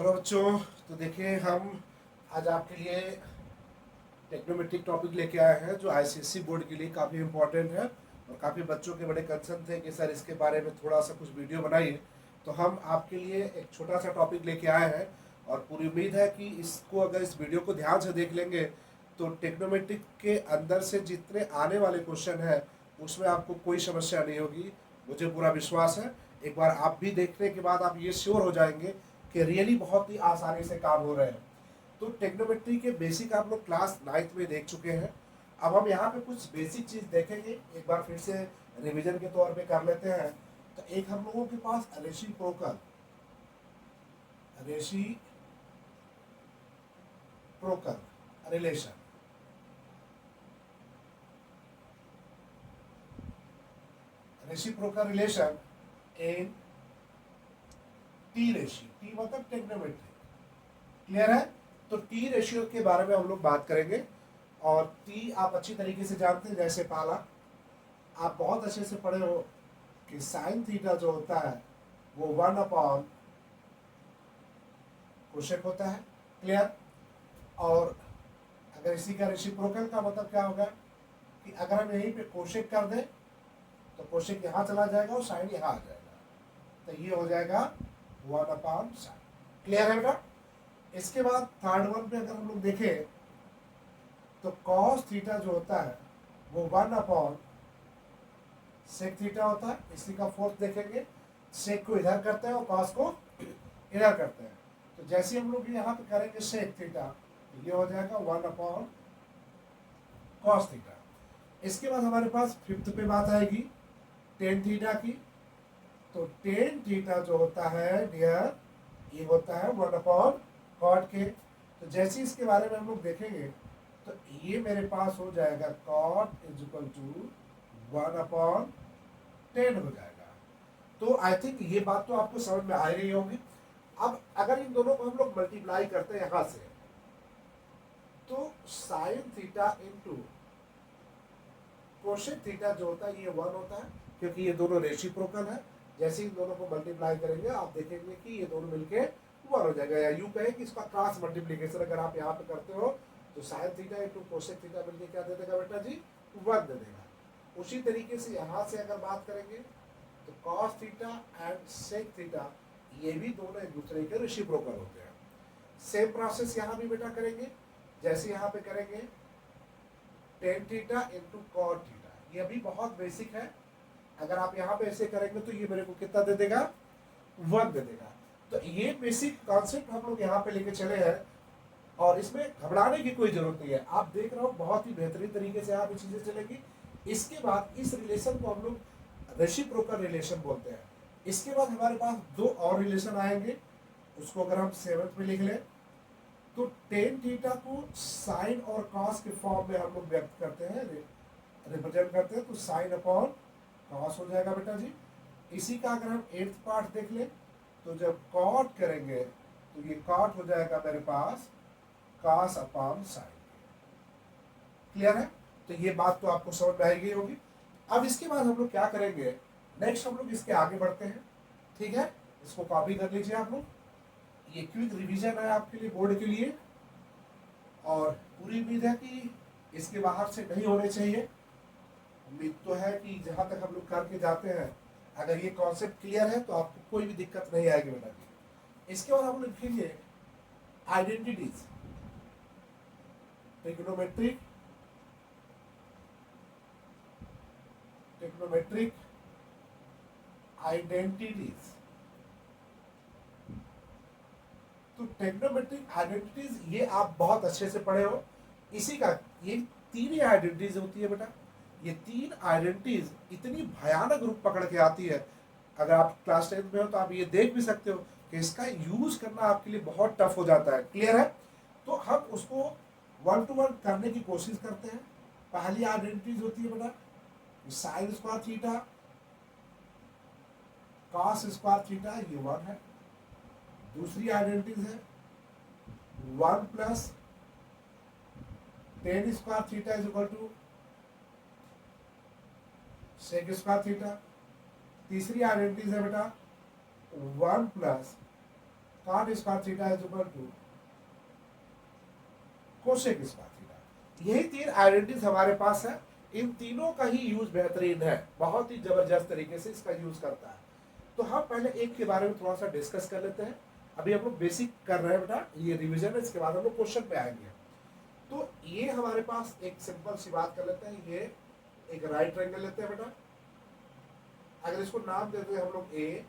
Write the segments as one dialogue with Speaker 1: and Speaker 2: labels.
Speaker 1: Hello बच्चों। तो देखिए हम आज आपके लिए टेक्नोमेट्रिक टॉपिक लेके आए हैं जो आईसीएसई बोर्ड के लिए काफ़ी इम्पोर्टेंट है और काफ़ी बच्चों के बड़े कंसर्न थे कि सर इसके बारे में थोड़ा सा कुछ वीडियो बनाइए। तो हम आपके लिए एक छोटा सा टॉपिक लेके आए हैं और पूरी उम्मीद है कि इसको अगर इस वीडियो को ध्यान से देख लेंगे तो टेक्नोमेट्रिक के अंदर से जितने आने वाले क्वेश्चन हैं उसमें आपको कोई समस्या नहीं होगी। मुझे पूरा विश्वास है। एक बार आप भी देखने के बाद आप ये श्योर हो जाएंगे कि रियली बहुत ही आसानी से काम हो रहे हैं। तो टेक्नोमेट्री के बेसिक आप लोग क्लास 9th में देख चुके हैं। अब हम यहाँ पे कुछ बेसिक चीज देखेंगे, एक बार फिर से रिवीजन के तौर पे कर लेते हैं। तो एक हम लोगों के पास reciprocal relation, reciprocal relation in T ratio. T मतलब टेक्नोमेट्री, क्लियर है। तो टी रेशियो के बारे में हम लोग बात करेंगे और टी आप अच्छी तरीके से जानते हैं। जैसे पहला आप बहुत अच्छे से पढ़े हो कि साइन थीटा जो होता है वो 1 कोशेक होता है, क्लियर। और अगर इसी का रेसिप्रोकल का मतलब क्या होगा कि अगर हम यहीं पे कोशेक कर दें तो कोशेक यहाँ चला जाएगा और साइन यहाँ आ जाएगा, तो ये हो जाएगा 1/साइन, क्लियर है बेटा। इसके बाद थर्ड वन पे अगर हम लोग देखें तो कॉस थीटा जो होता है वो 1/सेक थीटा होता है। इसी का फोर्थ देखेंगे, सेक को इधर करते हैं और कॉस को इधर करते हैं। तो जैसे हम लोग यहाँ पे करेंगे सेक थीटा तो ये हो जाएगा 1/कॉस थीटा। इसके बाद हमारे पास फिफ्थ पे बात आएगी टेन थीटा की। तो टेन थीटा जो होता है डियर ये होता है 1/कॉट के। तो जैसे इसके बारे में हम लोग देखेंगे तो ये मेरे पास हो जाएगा कॉट इज इक्वल टू 1/10 हो जाएगा। तो आई थिंक ये बात तो आपको समझ में आ रही होगी। अब अगर इन दोनों को हम लोग मल्टीप्लाई करते हैं यहां से तो sine theta into cosec theta जो होता है ये 1 होता है, क्योंकि ये दोनों रेसिप्रोकल है। जैसे इन दोनों को मल्टीप्लाई करेंगे आप देखेंगे कि ये दोनों मिलके 1 हो जाएगा, या यूं कहें कि इसका क्रॉस मल्टीप्लीकेशन अगर आप यहाँ पे करते हो तो sine theta into cosec theta मिलके क्या दे देगा बेटा जी, 1 दे देगा। उसी तरीके से यहाँ से अगर बात करेंगे तो cos theta and sec theta ये भी दोनों एक दूसरे के रेसिप्रोकल होते हैं। सेम प्रोसेस यहाँ भी बेटा करेंगे। जैसे यहाँ पे करेंगे tan theta into cot theta, ये भी बहुत बेसिक है। अगर आप यहाँ पे ऐसे करेंगे तो ये मेरे को कितना दे देगा, 1 दे देगा। तो ये बेसिक कॉन्सेप्ट हम लोग यहाँ पे लेके चले हैं और इसमें घबराने की कोई जरूरत नहीं है। आप देख रहे हो बहुत ही बेहतरीन तरीके से आप ये चीजें चलेगी। इसके बाद इस रिलेशन को हम लोग रेसिप्रोकल रिलेशन बोलते हैं। इसके बाद हमारे पास दो और रिलेशन आएंगे, उसको अगर हम सेवंथ में लिख लें तो टेन थीटा को साइन और कॉस के फॉर्म में हम लोग व्यक्त करते हैं, रिप्रेजेंट करते हैं। तो साइन अपॉन कॉस हो जाएगा बेटा जी। इसी का अगर हम एट्थ पार्ट देख लें तो जब कॉट करेंगे तो ये कॉट हो जाएगा मेरे पास कॉस अपॉन साइन, क्लियर है। तो ये बात तो आपको समझ में आएगी होगी। अब इसके बाद हम लोग क्या करेंगे, नेक्स्ट हम लोग इसके आगे बढ़ते हैं, ठीक है। इसको कॉपी कर लीजिए आप लोग। ये क्विक रिवीजन है आपके लिए बोर्ड के लिए और पूरी उम्मीद है कि इसके बाहर से नहीं होने चाहिए। उम्मीद तो है कि जहां तक हम लोग करके जाते हैं अगर ये कॉन्सेप्ट क्लियर है तो आपको कोई भी दिक्कत नहीं आएगी बेटा जी। इसके बाद हम लोग लिखेंगे आइडेंटिटीज, टेक्नोमेट्रिक आइडेंटिटीज। तो टेक्नोमेट्रिक आइडेंटिटीज ये आप बहुत अच्छे से पढ़े हो। इसी का ये तीन ही आइडेंटिटीज होती है बेटा। ये तीन आइडेंटिटीज इतनी भयानक रूप पकड़ के आती है, अगर आप क्लास 10th में हो तो आप ये देख भी सकते हो कि इसका यूज करना आपके लिए बहुत टफ हो जाता है, क्लियर है। तो हम उसको 1 to 1 करने की कोशिश करते हैं। पहली आइडेंटिटीज होती है बेटा sine square theta cos square theta, ये 1 है। दूसरी आइडेंटिटीज है 1 plus tan square theta is equal to sec square theta. तीसरी आइडेंटिटीज है बेटा 1 plus cot square theta is equal to cosec square theta. यही तीन आइडेंटिटीज हमारे पास है। इन तीनों का ही यूज बेहतरीन है, बहुत ही जबरदस्त तरीके से इसका यूज करता है। तो हम पहले एक के बारे में थोड़ा सा डिस्कस कर लेते हैं। अभी हम लोग बेसिक कर रहे हैं बेटा, ये रिवीजन है, इसके बाद हम लोग क्वेश्चन पे आएंगे। तो ये हमारे पास एक सिंपल सी बात कर लेते हैं, ये एक राइट ट्रायंगल लेते हैं बेटा। अगर इसको नाम देते हैं हम लोग ए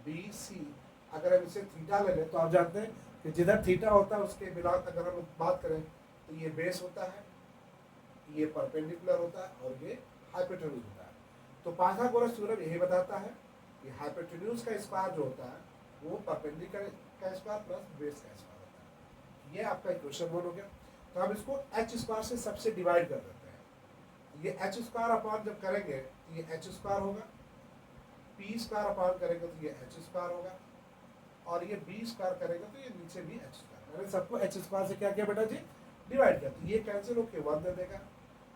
Speaker 1: बी सी, अगर हम इसे थीटा ले लें तो आप जानते हैं कि जिधर थीटा होता है उसके बिना अगर हम बात करें तो ये बेस होता है, ये परपेंडिकुलर होता है और ये हाइपोटेन्यूज होता है। तो पाइथागोरस थ्योरम यही बताता है कि हाइपोटेन्यूज का स्क्वायर जो होता है वो परपेंडिकुलर का स्क्वायर प्लस बेस का स्क्वायर होता है। ये आपका इक्वेशन 1 हो गया। तो हम इसको एच स्क्वायर से सबसे डिवाइड कर देते हैं। ये एच स्क्वायर अपॉन जब करेंगे तो ये एच स्क्वायर होगा, पी स्क्वायर अपॉन करेंगे तो ये एच स्क्वायर होगा, और ये बी स्क्वायर करेंगे तो ये नीचे भी एच स्क्वायर। मैंने सबको एच स्क्वायर से क्या किया बेटा जी, डिवाइड किया। तो ये कैंसिल होकर 1 दे देगा।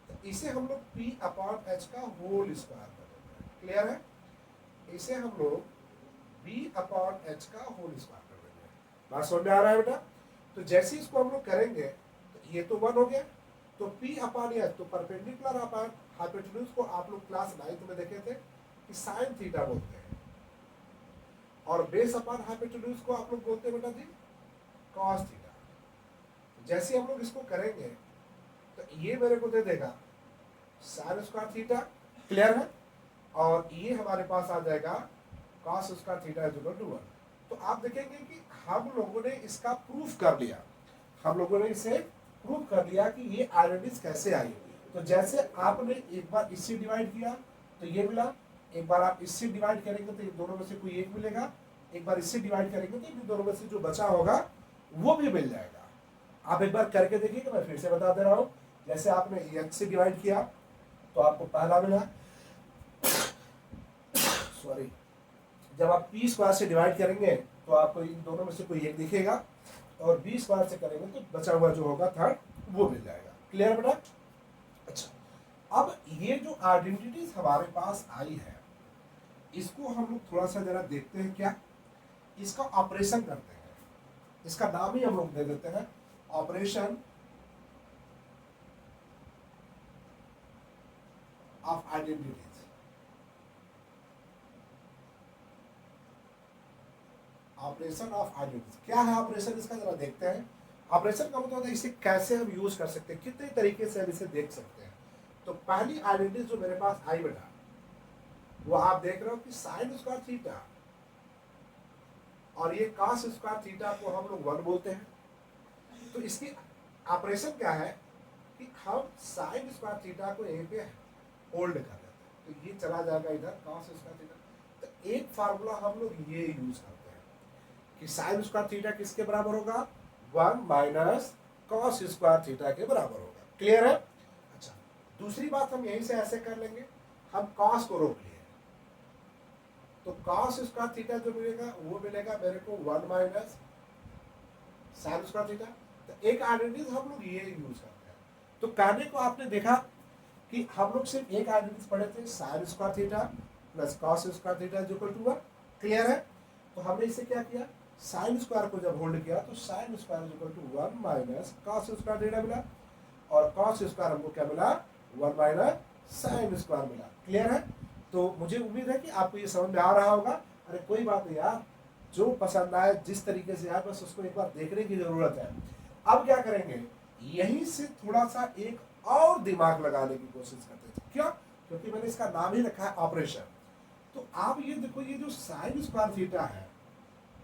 Speaker 1: तो इसे हम लोग पी अपॉन एच का होल स्क्वायर कर देते हैं। क्लियर है? इसे हम लोग बी अपॉन एच का होल स्क्वायर कर देंगे। बात समझ में आ रहा है बेटा? तो जैसे इसको हम लोग करेंगे तो ये तो 1 हो गया। तो पी अपॉन एच, तो परपेंडिकुलर अपॉन हाइपोटेन्यूज को आप लोग क्लास 9 में देखे थे कि साइन थीटा बोलते हैं, और बेस अपॉन हाइपोटेन्यूज को आप लोग बोलते हैं बेटा जी कॉस थीटा। जैसे हम लोग इसको करेंगे तो ये मेरे को दे देगा साइन स्क्वायर थीटा। क्लियर है? और ये हमारे पास आ जाएगा cos square theta is equal to 1। तो आप देखेंगे कि हम लोगों ने इसका प्रूफ कर लिया, हम लोगों ने इसे प्रूफ कर लिया कि ये आइडेंटिटीज कैसे आई। तो जैसे आपने एक बार इससे डिवाइड किया तो ये मिला, एक बार आप इससे डिवाइड करेंगे तो इन दोनों में से कोई एक मिलेगा, एक बार इससे डिवाइड करेंगे तो इन दोनों में से जो बचा होगा वो भी मिल जाएगा। आप एक बार करके देखिए, मैं फिर से बता दे रहा हूं। जैसे आपने एच से डिवाइड किया तो आपको पहला मिला, सॉरी, जब आप पी स्क्वायर से डिवाइड करेंगे तो आपको इन दोनों में से कोई एक दिखेगा, और बी स्क्वायर से करेंगे तो बचा हुआ जो होगा थर्ड वो मिल जाएगा। क्लियर बेटा? अच्छा, अब ये जो आइडेंटिटीज हमारे पास आई है इसको हम लोग थोड़ा सा जरा देखते हैं, क्या इसका ऑपरेशन करते हैं। इसका नाम ही हम लोग दे देते हैं operation of identities. Operation of identities क्या है? ऑपरेशन इसका जरा देखते हैं। ऑपरेशन का मतलब है इसे कैसे हम यूज कर सकते हैं, कितने तरीके से हम इसे देख सकते हैं। तो पहली आइडेंटिटी जो मेरे पास आई बेटा वो आप देख रहे हो कि साइन स्क्वायर थीटा और ये कॉस स्क्वायर थीटा को हम लोग 1 बोलते हैं। तो इसकी ऑपरेशन क्या है कि हम साइन स्क्वायर थीटा को यहीं पे होल्ड कर लेते हैं, तो ये चला जाएगा इधर कॉस स्क्वायर थीटा। तो एक फार्मूला हम लोग ये यूज करते हैं कि साइन स्क्वायर थीटा किसके बराबर होगा, 1 माइनस कॉस स्क्वायर थीटा के बराबर होगा। क्लियर है? अच्छा, दूसरी बात हम यहीं से ऐसे कर लेंगे, हम कॉस को रोक लिए तो कॉस स्क्वायर थीटा जो मिलेगा वो मिलेगा मेरे को 1 माइनस साइन स्क्वायर थीटा। तो एक आइडेंटिटी हम लोग ये यूज करते हैं। तो कहने को आपने देखा कि हम लोग सिर्फ एक आइडेंटिटी पढ़े थे, sine square theta plus cos square theta is equal to 1। Clear है? तो हमने इसे क्या किया, साइन स्क्वायर को जब होल्ड किया तो sine square is equal to 1 minus cos square theta मिला, और कॉस स्क्वायर हमको क्या मिला, 1 माइनस साइन स्क्वायर मिला। क्लियर है? तो मुझे उम्मीद है कि आपको ये समझ में आ रहा होगा। अरे कोई बात नहीं यार, जो पसंद आए जिस तरीके से आए बस उसको एक बार देखने की जरूरत है। अब क्या करेंगे, यहीं से थोड़ा सा एक और दिमाग लगाने की कोशिश करते थे। क्या? क्योंकि मैंने इसका नाम ही रखा है ऑपरेशन। तो आप ये देखो, ये जो साइन स्क्वायर थीटा है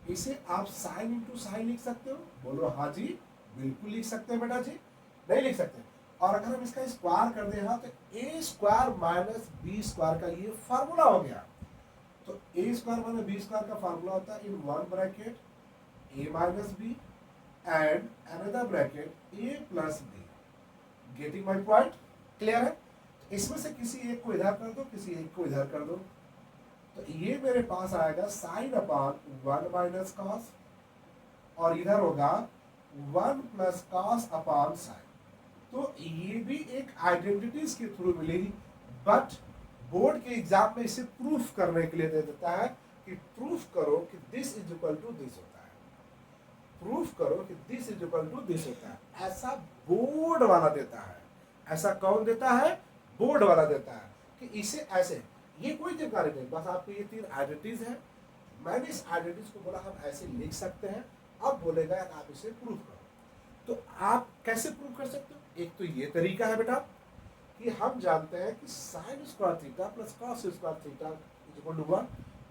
Speaker 1: इसे आप साइन इंटू साइन लिख सकते हो। बोलो हाँ जी, बिल्कुल लिख सकते हैं बेटा जी। नहीं लिख सकते? और अगर हम इसका स्क्वायर कर दें यहाँ तो A square minus B square का ये फार्मूला हो गया। तो A square minus B square का फार्मूला होता है in one bracket A minus B and another bracket A plus B. Getting my point? Clear है? इसमें से किसी एक को इधर कर दो, किसी एक को इधर कर दो, तो ये मेरे पास आएगा साइन अपॉन 1 माइनस कॉस, और इधर होगा 1 प्लस कॉस अपॉन साइन। तो ये भी एक आइडेंटिटीज के थ्रू मिलेगी, बट बोर्ड के एग्जाम में इसे प्रूफ करने के लिए दे देता है कि प्रूफ करो कि this is equal to this होता है, प्रूफ करो कि this is equal to this होता है, ऐसा बोर्ड वाला देता है। ऐसा कौन देता है? बोर्ड वाला देता है कि इसे ऐसे, ये कोई जानकारी नहीं, बस आपको ये 3 आइडेंटिटीज है, मैंने इस आइडेंटिटीज को बोला हम ऐसे लिख सकते हैं। अब बोलेगा आप इसे प्रूफ करो। तो आप कैसे प्रूफ कर सकते हो? एक तो ये तरीका है बेटा कि हम जानते हैं कि sine square theta plus cos square theta is equal to 1।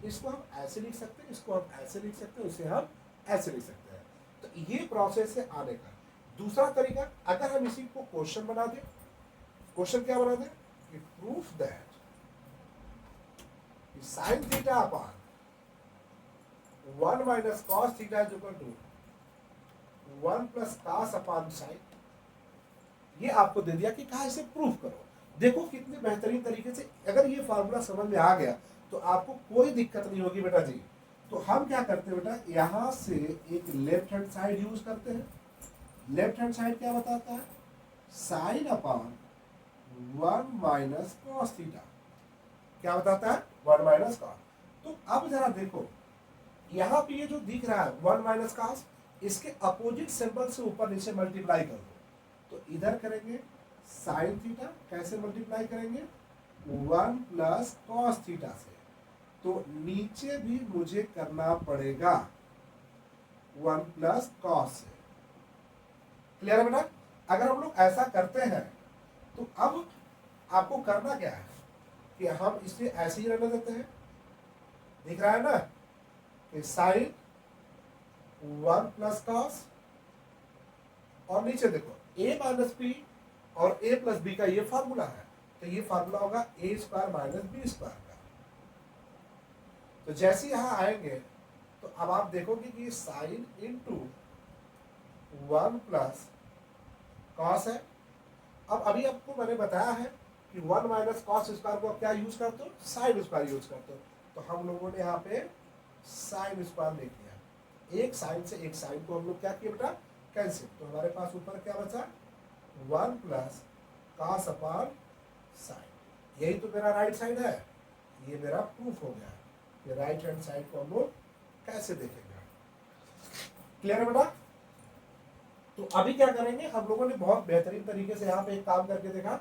Speaker 1: इसको हम ऐसे लिख सकते हैं, इसको हम ऐसे लिख सकते हैं, इसे हम ऐसे लिख सकते हैं। तो ये प्रोसेस है आने का। दूसरा तरीका, अगर हम इसी को क्वेश्चन बना दें, क्वेश्चन क्या बना दें कि proof that sine theta upon 1 minus cos theta is equal to 1 plus cos upon sine. ये आपको दे दिया कि कहा इसे प्रूफ करो। देखो कितने बेहतरीन तरीके से, अगर ये फार्मूला समझ में आ गया तो आपको कोई दिक्कत नहीं होगी बेटा जी। तो हम क्या करते हैं बेटा, यहां से एक लेफ्ट हैंड साइड यूज करते हैं। लेफ्ट हैंड साइड क्या बताता है? Sine upon 1 minus cos theta. क्या बताता है? 1 माइनस कॉस। तो अब जरा देखो, यहां पे ये जो दिख रहा है 1 माइनस कॉस, इसके अपोजिट सिंबल से ऊपर नीचे मल्टीप्लाई कर दो। तो इधर करेंगे साइन थीटा, कैसे मल्टीप्लाई करेंगे? 1 प्लस कॉस थीटा से। तो नीचे भी मुझे करना पड़ेगा 1 प्लस कॉस से। क्लियर है बेटा? अगर हम लोग ऐसा करते हैं तो अब आपको करना क्या है कि हम इसे ऐसे ही रहने देते हैं। दिख रहा है ना कि साइन 1 प्लस कॉस, और नीचे देखो a माइनस बी और a प्लस बी का ये फार्मूला है। तो ये फार्मूला होगा a square minus B square का। तो जैसे यहां आएंगे तो अब आप देखोगे कि साइन इंटू 1 प्लस कॉस है। अब अभी आपको मैंने बताया है कि 1 माइनस कॉस स्क्वायर को क्या यूज करते हो? साइन स्क्वायर यूज करते हो। तो हम लोगों ने यहाँ पे साइन स्क्वायर लिख दिया। एक साइन से एक साइन को हम लोग क्या किया बेटा? कैंसिल। तो हमारे पास ऊपर क्या बचा? 1 प्लस कॉस अपॉन साइन। यही तो मेरा राइट साइड है। ये मेरा प्रूफ हो गया कि राइट हैंड साइड को हम लोग कैसे देखेंगे। क्लियर है बेटा? तो अभी क्या करेंगे, हम लोगों ने बहुत बेहतरीन तरीके से यहाँ पे एक काम करके देखा,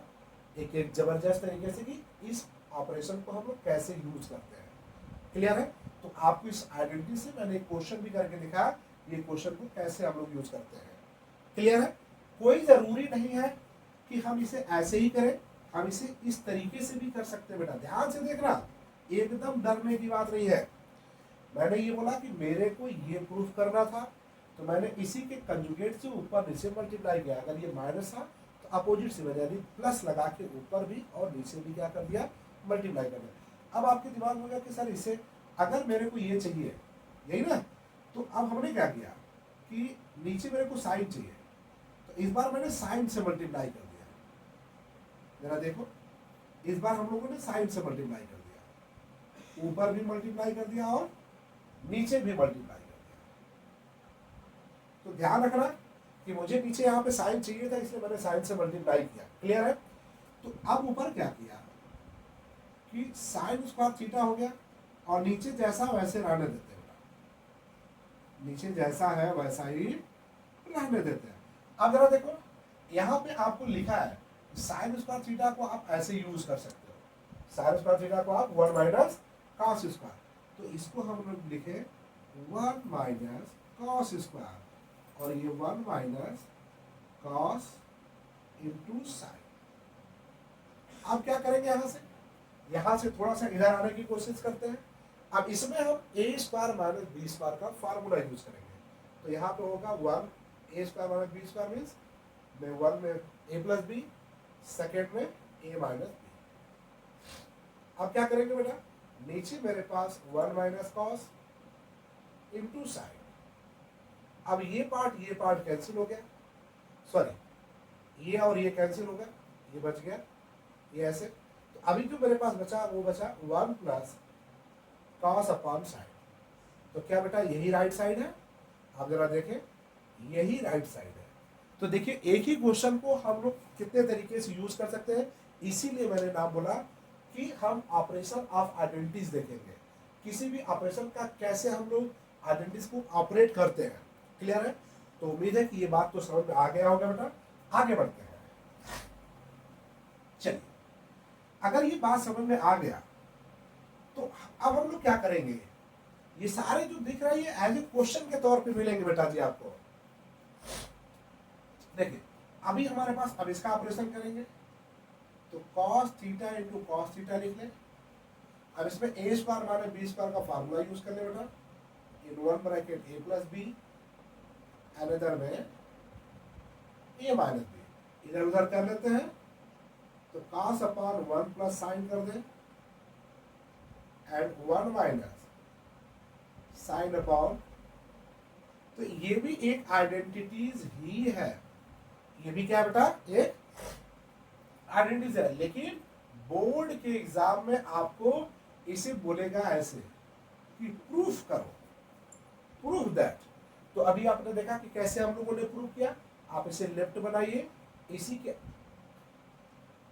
Speaker 1: एक जबरदस्त तरीके से कि इस ऑपरेशन को हम लोग कैसे यूज करते हैं। क्लियर है? तो आपको इस आइडेंटिटी से मैंने एक क्वेश्चन भी करके दिखाया, ये क्वेश्चन को कैसे हम लोग यूज करते हैं। क्लियर है? कोई जरूरी नहीं है कि हम इसे ऐसे ही करें, हम इसे इस तरीके से भी कर सकते हैं। बेटा ध्यान से देखना, एकदम डरने की बात नहीं है। मैंने ये बोला कि मेरे को ये प्रूफ करना था, तो मैंने इसी के कंजुगेट से ऊपर नीचे मल्टीप्लाई किया। अगर ये माइनस था तो अपोजिट से मैंने यानी प्लस लगा के ऊपर भी और नीचे भी क्या कर दिया? मल्टीप्लाई कर दिया। अब आपके दिमाग में होगा कि सर इसे अगर मेरे को ये चाहिए, यही ना, तो अब हमने क्या किया कि नीचे मेरे को साइन चाहिए, तो इस बार मैंने साइन से मल्टीप्लाई कर दिया। जरा देखो, इस बार हम लोगों ने साइन से मल्टीप्लाई कर दिया, ऊपर भी मल्टीप्लाई कर दिया और नीचे भी मल्टीप्लाई कर दिया। तो ध्यान रखना कि मुझे पीछे यहाँ पे साइन चाहिए था, इसलिए मैंने साइन से मल्टीप्लाई किया। क्लियर है? तो अब ऊपर क्या किया कि साइन स्क्वायर थीटा हो गया, और नीचे जैसा वैसे रहने देते हैं। नीचे जैसा है वैसा ही रहने देते हैं। अब जरा देखो, यहाँ पे आपको लिखा है साइन स्क्वायर थीटा को आप ऐसे यूज कर सकते हो। साइन स्क्वायर थीटा को आप 1 माइनस कॉस स्क्वायर, तो इसको हम लोग लिखे 1 माइनस कॉस स्क्वायर, और ये 1 माइनस कॉस इंटू साइन। अब क्या करेंगे, यहां से थोड़ा सा इधर आने की कोशिश करते हैं। अब इसमें हम a square minus B square का फार्मूला यूज करेंगे। तो यहाँ पे होगा 1 a square minus B square means में 1 में a प्लस बी, सेकेंड में a माइनस बी। अब क्या करेंगे बेटा, नीचे मेरे पास 1 माइनस कॉस इंटू साइन। अब ये पार्ट कैंसिल हो गया, सॉरी ये और ये कैंसिल हो गया, ये बच गया, ये ऐसे। तो अभी जो मेरे पास बचा वो बचा 1 प्लस कॉस अपॉन साइन। तो क्या बेटा यही राइट साइड है? आप जरा देखें, यही राइट साइड है। तो देखिए एक ही क्वेश्चन को हम लोग कितने तरीके से यूज कर सकते हैं, इसीलिए मैंने नाम बोला कि हम ऑपरेशन ऑफ आइडेंटिटीज देखेंगे किसी भी ऑपरेशन का कैसे हम लोग आइडेंटिटीज को ऑपरेट करते हैं। क्लियर है? तो उम्मीद है कि ये बात तो समझ में आ गया होगा बेटा। आगे बढ़ते हैं। चलिए, अगर ये बात समझ में आ गया तो अब हम लोग क्या करेंगे, ये सारे जो दिख रहा है ये एज ए क्वेश्चन के तौर पे मिलेंगे बेटा जी आपको। देखिए, अभी हमारे पास अब इसका ऑपरेशन करेंगे तो cos theta into cos theta लिख लें। अब इसमें ए स्क्वायर माने बी स्क्वायर का फार्मूला यूज कर ले बेटा, in one bracket A plus B, another में ए माइनस बी, इधर उधर कर लेते हैं तो cos upon one plus sign कर दें and one minus sine upon, तो ये भी एक आइडेंटिटीज ही है। ये भी क्या बेटा, एक आइडेंटिटीज है, लेकिन बोर्ड के एग्जाम में आपको इसे बोलेगा ऐसे कि प्रूफ करो, प्रूफ दैट। तो अभी आपने देखा कि कैसे हम लोगों ने प्रूफ किया। आप इसे लेफ्ट बनाइए, इसी के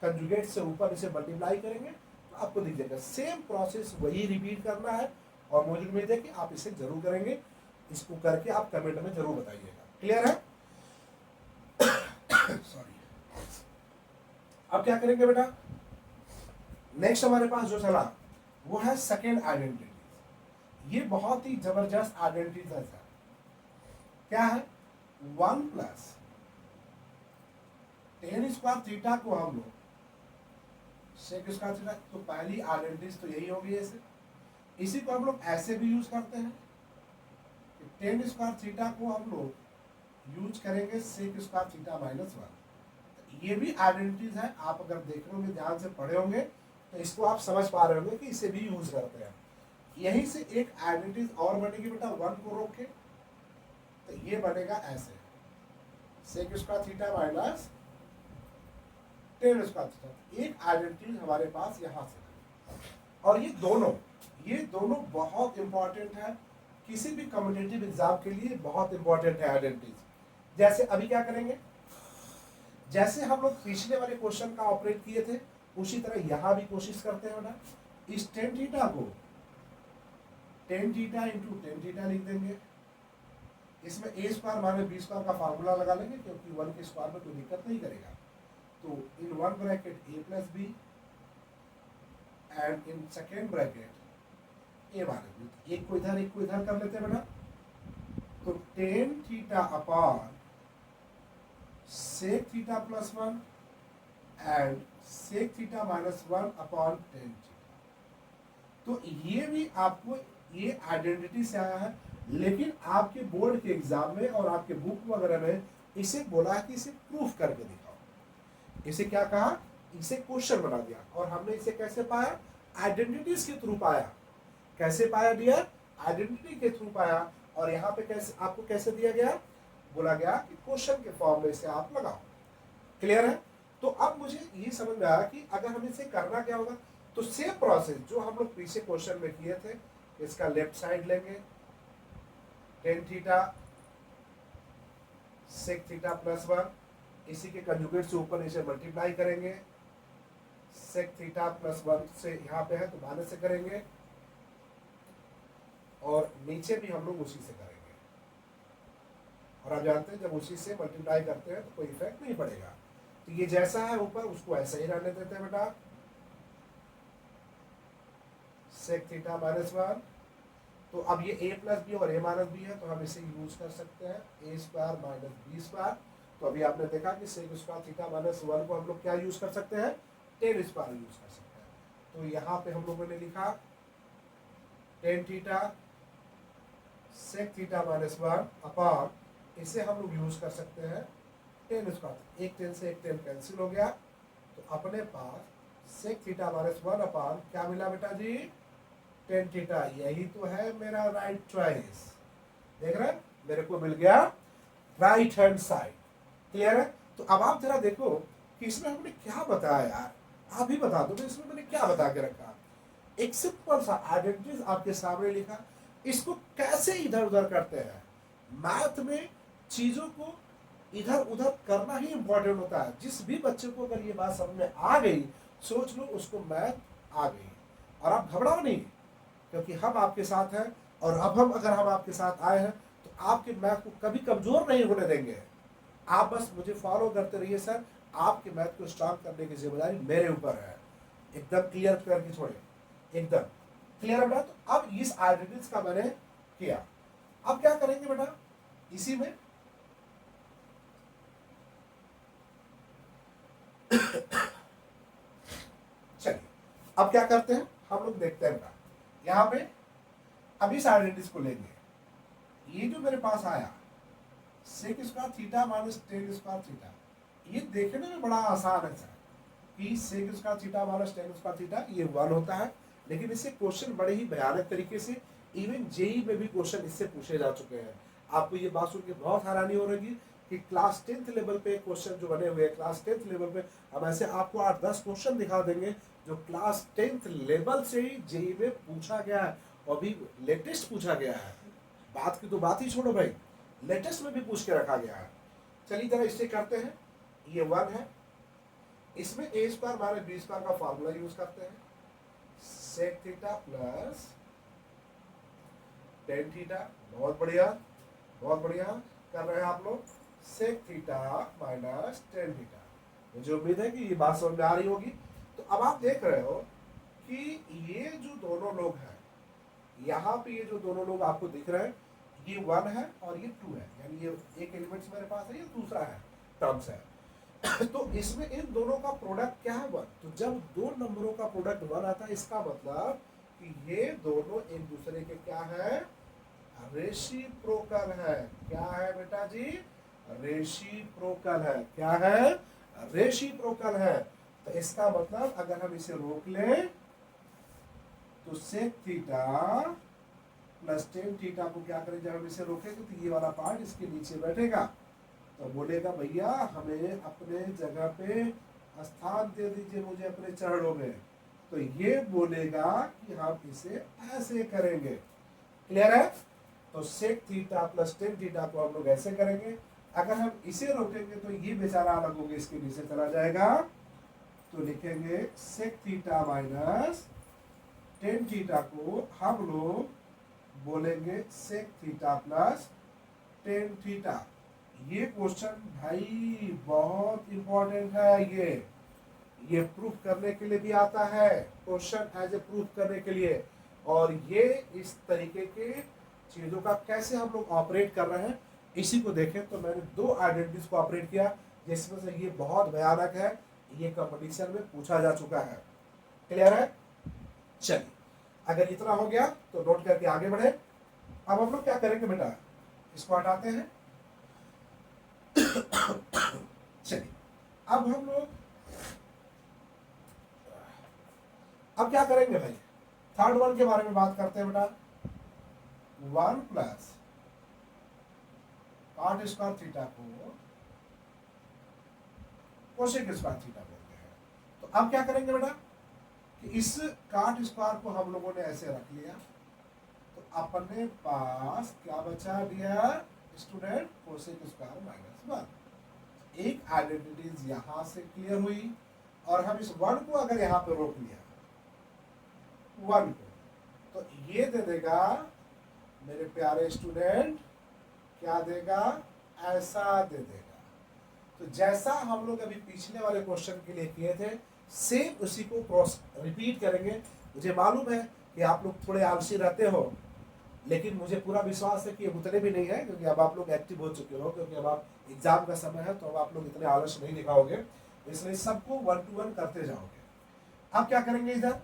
Speaker 1: कंजुगेट से ऊपर इसे मल्टीप्लाई करेंगे तो आपको दिख जाएगा। सेम प्रोसेस वही रिपीट करना है और मुझे उम्मीद है कि आप इसे जरूर करेंगे। इसको करके आप कमेंट में जरूर बताइएगा। क्लियर है? सॉरी। अब क्या करेंगे बेटा, नेक्स्ट हमारे पास जो चला वो है सेकेंड आइडेंटिटी। ये बहुत ही जबरदस्त आइडेंटिटी है। क्या है, one plus tan square theta को हम लोग सेक स्क्वायर थीटा, तो पहली आइडेंटिटी तो यही होगी ऐसे। इसी को हम लोग ऐसे भी यूज करते हैं, टेन स्क्वायर थीटा को हम लोग यूज करेंगे sec square theta minus one. ये भी आइडेंटिटीज है, आप अगर देख रहे होंगे, ध्यान से पढ़े होंगे तो इसको आप समझ पा रहे होंगे कि इसे भी यूज करते हैं। यहीं से एक आइडेंटिटीज और बनेगी बेटा, वन को रोक के, तो ये बनेगा ऐसे sec square theta minus tan square theta. एक आइडेंटिटी हमारे पास यहां से, और ये दोनों बहुत इंपॉर्टेंट है किसी भी कॉम्पिटिटिव एग्जाम के लिए, बहुत इंपॉर्टेंट है आइडेंटिटीज। जैसे अभी क्या करेंगे, जैसे हम लोग पिछले वाले क्वेश्चन का ऑपरेट किए थे उसी तरह यहां भी कोशिश करते हैं ना। इस टेन थीटा को ten theta into tan theta लिख देंगे। इसमें ए स्क्वायर माने बी स्क्वायर का फार्मूला लगा लेंगे, क्योंकि वन के स्क्वायर में कोई दिक्कत नहीं करेगा। तो in one bracket A plus b and in second bracket A minus b. एक को इधर कर लेते हैं बेटा, तो tan theta upon sec theta plus one and sec theta minus one upon tan theta. तो ये भी आपको ये आइडेंटिटी से आया है, लेकिन आपके बोर्ड के एग्जाम में और आपके बुक वगैरह में इसे बोला है कि इसे प्रूफ करके दिखाओ। इसे क्या कहा, इसे क्वेश्चन बना दिया। और हमने इसे कैसे पाया, आइडेंटिटीज के थ्रू पाया। कैसे पाया डियर, आइडेंटिटी के थ्रू पाया। और यहाँ पे कैसे आपको कैसे दिया गया, बोला गया कि क्वेश्चन के फॉर्म में इसे आप लगाओ। क्लियर है? तो अब मुझे ये समझ में आया कि अगर हम इसे करना क्या होगा, तो सेम प्रोसेस जो हम लोग पीछे क्वेश्चन में किए थे, इसका लेफ्ट साइड लेंगे, tan theta sec theta plus one, इसी के कंजुगेट से ऊपर इसे मल्टीप्लाई करेंगे, सेक थीटा प्लस वन से यहाँ पे है तो माइनस से करेंगे, और नीचे भी हम लोग उसी से करेंगे। और आप जानते हैं जब उसी से मल्टीप्लाई करते हैं तो कोई इफेक्ट नहीं पड़ेगा। तो ये जैसा है ऊपर उसको ऐसा ही रहने देते हैं बेटा, सेक थीटा माइनस वन। तो अब ये a प्लस बी और a माइनस बी है, तो हम इसे यूज कर सकते हैं a square minus B square. तो अभी आपने देखा कि sec square theta minus one को हम लोग क्या यूज कर सकते हैं, टेन स्क्वायर यूज कर सकते हैं। तो यहाँ पे हम लोगों ने लिखा tan theta sec theta minus one upon, इसे हम लोग यूज कर सकते हैं टेन स्क्वायर। एक टेन से एक टेन कैंसिल हो गया, तो अपने पास sec theta minus one upon क्या मिला बेटा जी, टेन थीटा। यही तो है मेरा राइट चॉइस। देख रहे हैं, मेरे को मिल गया राइट हैंड साइड। क्लियर है? तो अब आप जरा देखो कि इसमें हमने क्या बताया यार, आप ही बता दो इसमें मैंने क्या बता के रखा। एक सिंपल सा आइडेंटिटीज आपके सामने लिखा, इसको कैसे इधर उधर करते हैं। मैथ में चीजों को इधर उधर करना ही इंपॉर्टेंट होता है। जिस भी बच्चे को अगर ये बात समझ में आ गई, सोच लो उसको मैथ आ गई। और आप घबराओ नहीं, क्योंकि हम आपके साथ हैं, और अब हम आपके साथ आए हैं तो आपके मैथ को कभी कमजोर नहीं होने देंगे। आप बस मुझे फॉलो करते रहिए सर, आपके मैथ को स्ट्रॉन्ग करने की जिम्मेदारी मेरे ऊपर है। एकदम क्लियर करके छोड़े, एकदम क्लियर है बेटा। तो अब इस आइडेंटिटीज का मैंने किया, अब क्या करेंगे बेटा इसी में चलिए अब क्या करते हैं हम लोग, देखते हैं बेटा यहां पे अब इस आइडेंटिटीज को लेंगे। ये जो मेरे पास आया sec square theta minus tan square theta, ये देखने में बड़ा आसान है सर कि sec square theta minus tan square theta ये 1 होता है, लेकिन इससे क्वेश्चन बड़े ही भयानक तरीके से इवन जेई में भी क्वेश्चन इससे पूछे जा चुके हैं। आपको ये बात सुन के बहुत हैरानी हो रही कि क्लास 10th लेवल पे क्वेश्चन जो बने हुए हैं, क्लास 10th लेवल पे हम ऐसे आपको 8-10 क्वेश्चन दिखा देंगे जो क्लास 10th लेवल से ही जेई में पूछा गया है, और भी लेटेस्ट पूछा गया है। बात की तो बात ही छोड़ो भाई, लेटेस्ट में भी पूछ के रखा गया है। चलिए जरा इससे करते हैं, ये 1 है, इसमें a square minus B square का फॉर्मूला यूज करते हैं, sec theta plus tan theta, बहुत बढ़िया कर रहे हैं आप लोग, sec theta minus tan theta. मुझे उम्मीद है कि ये बात समझ में आ रही होगी। तो अब आप देख रहे हो कि ये जो दोनों लोग हैं, यहाँ पे ये जो दोनों लोग आपको दिख रहे हैं, ये 1 है और ये 2 है, यानी ये एक एलिमेंट्स मेरे पास है, ये दूसरा है टर्म्स है। तो इसमें इन दोनों का प्रोडक्ट क्या है 1। तो जब दो नंबरों का प्रोडक्ट 1 आता है, इसका मतलब कि ये दोनों एक दूसरे के क्या है, रेसिप्रोकल है। क्या है बेटा जी, रेसिप्रोकल है। क्या है, रेसिप्रोकल है। तो इसका मतलब अगर हम इसे रोक लें तो sec theta plus tan theta को क्या करें, जब हम इसे रोकेंगे तो ये वाला पार्ट इसके नीचे बैठेगा, तो बोलेगा भैया हमें अपने जगह पे स्थान दे दीजिए, मुझे अपने चरणों में। तो ये बोलेगा कि हम इसे ऐसे करेंगे। क्लियर है। तो sec theta plus tan theta को हम लोग ऐसे करेंगे। अगर हम इसे रोकेंगे तो ये बेचारा अलग होकर इसके नीचे चला जाएगा, तो लिखेंगे sec theta minus tan theta को हम लोग बोलेंगे sec theta plus tan theta. ये क्वेश्चन भाई बहुत इंपॉर्टेंट है। ये प्रूफ करने के लिए भी आता है, क्वेश्चन एज ए प्रूफ करने के लिए। और ये इस तरीके के चीजों का कैसे हम लोग ऑपरेट कर रहे हैं इसी को देखें। तो मैंने दो आइडेंटिटीज को ऑपरेट किया, जिसमें से ये बहुत भयानक है, ये कंपटीशन में पूछा जा चुका है। क्लियर है। चलिए अगर इतना हो गया तो नोट करके आगे बढ़े। अब हम लोग क्या करेंगे बेटा, इसको हटाते हैं। चलिए अब हम लोग अब क्या करेंगे भाई, थर्ड वन के बारे में बात करते हैं बेटा। 1 प्लस कॉट स्क्वायर थीटा को कोसेक स्क्वायर थीटा बोलते हैं। तो अब क्या करेंगे बेटा कि इस कॉट स्क्वायर को हम लोगों ने ऐसे रख लिया, तो अपने पास क्या बचा dear student, cosec square minus 1। एक आइडेंटिटीज यहां से क्लियर हुई, और हम इस 1 को अगर यहां पे रोक लिया 1 को, तो ये दे देगा मेरे प्यारे स्टूडेंट, क्या देगा, ऐसा दे देगा। तो जैसा हम लोग अभी पिछले वाले क्वेश्चन के लिए किए थे, सेम उसी को रिपीट करेंगे। मुझे मालूम है कि आप लोग थोड़े आलसी रहते हो, लेकिन मुझे पूरा विश्वास है कि उतने भी नहीं है, क्योंकि अब आप लोग एक्टिव हो चुके हो, क्योंकि अब आप एग्जाम का समय है, तो अब आप लोग इतने आलस नहीं दिखाओगे, इसलिए सबको 1 to 1 करते जाओगे। अब क्या करेंगे, इधर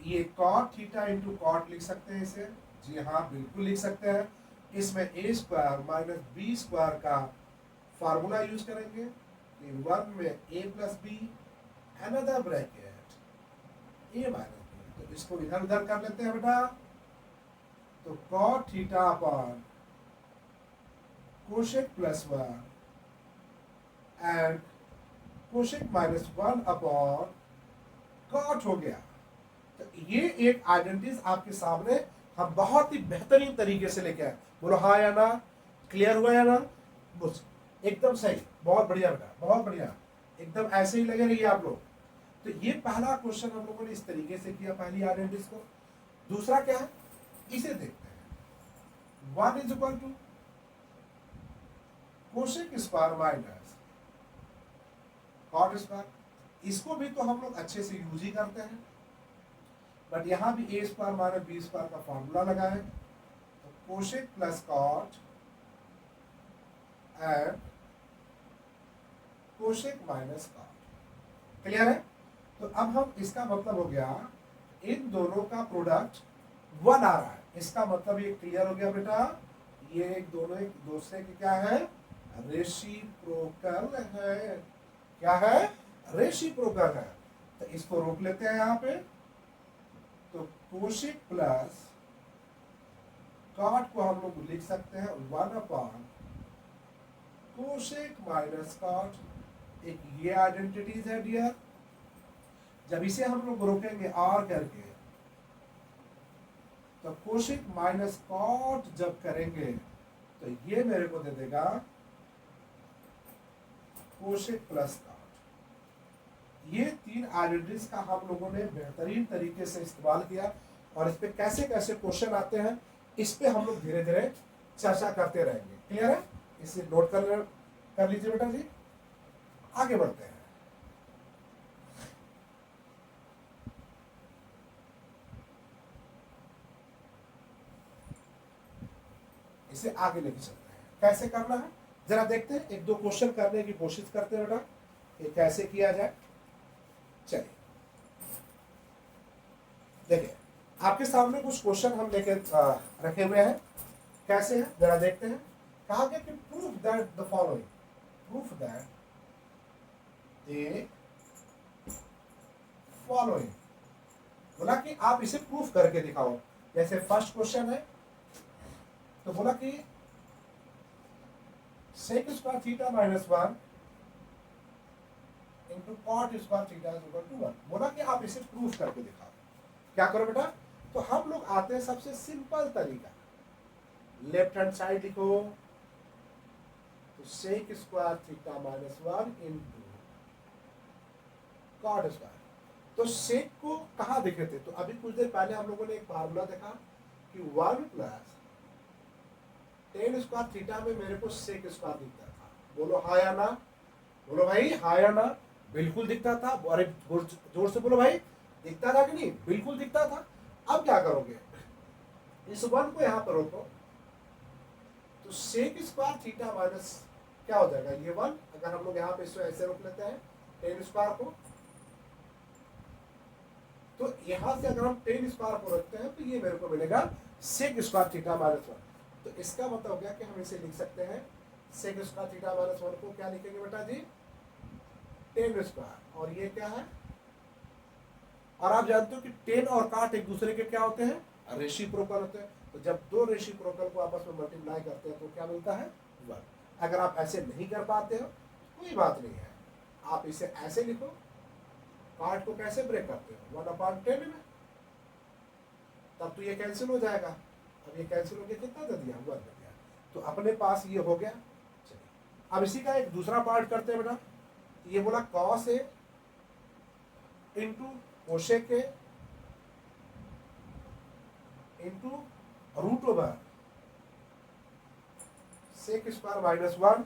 Speaker 1: ये कॉट थीटा इंटू कॉट लिख सकते हैं इसे, जी हाँ बिल्कुल लिख सकते हैं। इसमें a square minus B square का फार्मूला यूज करेंगे, 1 में a plus B, another bracket A minus b. तो इसको इधर उधर कर लेते हैं बेटा। तो cot theta upon cosec plus 1 and cosec minus 1 upon cot हो गया। तो ये एक आइडेंटिटीज आपके सामने हम बहुत ही बेहतरीन तरीके से लेके आए। बोलो हाँ या ना, क्लियर हुआ या ना, बस एकदम सही, बहुत बढ़िया बेटा, बहुत बढ़िया, एकदम ऐसे ही लगे रहिए आप लोग। तो ये पहला क्वेश्चन हम लोगों ने इस तरीके से किया, पहली आइडेंटिटीज को। दूसरा क्या है, इसे देखते हैं। 1 is equal to cosec square minus cot square. इसको भी तो हम लोग अच्छे से यूज ही करते हैं, बट यहां भी a square minus B square का फॉर्मूला लगाए, तो cosec plus cot and cosec minus cot. Clear है? तो अब हम, इसका मतलब हो गया इन दोनों का प्रोडक्ट 1 आ रहा है। इसका मतलब ये क्लियर हो गया बेटा, ये दोनों एक दूसरे के क्या है, रेसिप्रोकल है। क्या है? रेसिप्रोकल है। तो इसको रोक लेते हैं यहाँ पे। तो कोसेक प्लस कॉट को हम लोग लिख सकते हैं 1 अपॉन कोसेक माइनस कॉट। एक ये आइडेंटिटीज है डियर। जब इसे हम लोग रोकेंगे और करके, तो कोसेक माइनस कॉट जब करेंगे तो ये मेरे को दे देगा कोसेक प्लस कॉट। ये 3 आइडेंटिटीज का हम लोगों ने बेहतरीन तरीके से इस्तेमाल किया, और इस पे कैसे कैसे क्वेश्चन आते हैं इस पे हम लोग धीरे धीरे चर्चा करते रहेंगे। क्लियर है? इसे नोट कर लीजिए बेटा जी। आगे बढ़ते हैं। इसे आगे लेके चलते हैं। कैसे करना है जरा देखते हैं। एक दो क्वेश्चन करने की कोशिश करते हैं बेटा, ये कैसे किया जाए। चलिए देखिए, आपके सामने कुछ क्वेश्चन हम लेके रखे हुए हैं। कैसे हैं जरा देखते हैं। कहा गया कि proof that the following, proof that the following. बोला कि आप इसे प्रूफ करके दिखाओ। जैसे फर्स्ट क्वेश्चन है, तो बोला कि sec square theta minus 1 into cot square theta is equal to 1। बोला कि आप इसे प्रूफ करके दिखाओ। क्या करो बेटा, तो हम लोग आते हैं सबसे सिंपल तरीका, लेफ्ट हैंड साइड लिखो, तो sec square theta minus 1 into cot square. तो सेक को कहाँ देखे थे, तो अभी कुछ देर पहले हम लोगों ने एक फार्मूला देखा कि 1 प्लस टेन स्क्वायर थीटा में मेरे को सेक स्क्वायर दिखता था। बोलो हाँ या ना, बोलो भाई हाँ या ना। बिल्कुल दिखता था। अरे जोर से बोलो भाई, दिखता था कि नहीं? बिल्कुल दिखता था। अब क्या करोगे, इस 1 को यहाँ पर रोको, तो सेक स्क्वायर थीटा माइनस क्या हो जाएगा, ये 1। अगर हम लोग यहाँ पे इसको ऐसे रोक लेते हैं टेन स्क्वायर को, तो यहाँ से अगर हम टेन स्क्वायर को रखते हैं तो ये मेरे को मिलेगा सेक स्क्वायर थीटा माइनस 1। तो इसका मतलब हो गया कि हम इसे लिख सकते हैं सेक स्क्वायर थीटा माइनस 1 को क्या लिखेंगे बेटा जी, टेन स्क्वायर। और ये क्या है, और आप जानते हो कि टेन और काट एक दूसरे के क्या होते हैं, रेसिप्रोकल होते हैं। तो जब दो रेसिप्रोकल को आपस में मल्टीप्लाई करते हैं तो क्या मिलता है, 1। अगर आप ऐसे नहीं कर पाते हो कोई बात नहीं है, आप इसे ऐसे लिखो। काट को कैसे ब्रेक करते हो, 1/10 में, तब तो ये कैंसिल हो जाएगा। अब ये कैंसिल हो गया, कितना दे दिया, 1 दे दिया। तो अपने पास ये हो गया। चलिए अब इसी का एक दूसरा पार्ट करते हैं बेटा। ये बोला cos a into cosec a into root over sec square minus 1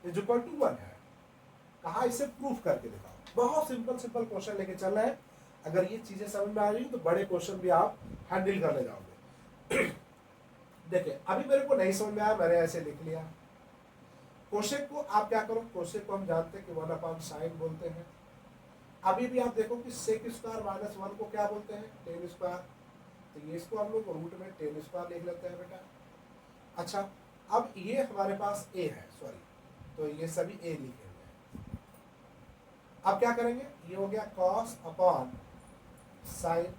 Speaker 1: is equal to 1 है। कहा इसे प्रूफ करके दिखाओ। बहुत सिंपल सिंपल क्वेश्चन लेके चल रहे हैं। अगर ये चीजें समझ में आ रही तो बड़े क्वेश्चन भी आप हैंडल करने जाओगे। देखिए अभी मेरे को नहीं समझ में आया, मैंने ऐसे लिख लिया। कोसेक को आप क्या करो, कोसेक को हम जानते हैं कि 1/sin बोलते हैं। अभी भी आप देखो कि सेक स्क्वायर माइनस 1 को क्या बोलते हैं, टेन स्क्वायर। तो ये इसको हम लोग रूट में टेन स्क्वायर लिख लेते हैं बेटा। अच्छा अब ये हमारे पास ए है, सॉरी, तो ये सभी ए लिखे हुए हैं। अब क्या करेंगे, ये हो गया कॉस अपॉन साइन।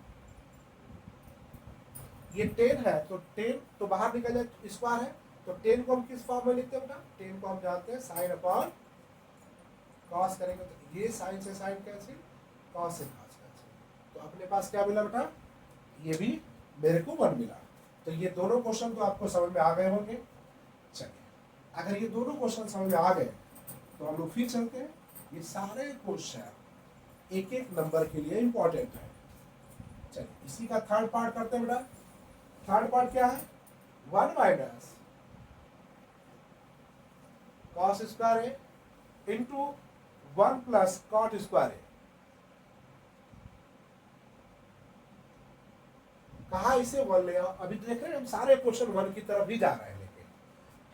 Speaker 1: ये 10 है तो 10 तो बाहर निकल जाए, स्क्वायर है तो 10 को हम किस फॉर्म में लिखते हैं बेटा, 10 को हम जानते हैं साइन अपॉन कॉस। करेंगे तो ये साइन से साइन कैंसिल, कॉस से कॉस कैंसिल। तो अपने पास क्या मिला बेटा, ये भी मेरे को 1 मिला। तो ये दोनों क्वेश्चन तो आपको समझ में आ गए होंगे। चलिए अगर ये दोनों क्वेश्चन समझ में आ गए तो हम लोग फिर चलते हैं। ये सारे क्वेश्चन एक एक नंबर के लिए इंपॉर्टेंट है। चलिए इसी का थर्ड पार्ट करते हैं बेटा। थर्ड पार्ट क्या है? 1 माइनस कॉस स्क्वायर ए इंटू 1 प्लस कॉट स्क्वायर ए। कहा इसे 1 ले आओ। अभी देख रहे हैं हम सारे क्वेश्चन 1 की तरफ ही जा रहे हैं, लेकिन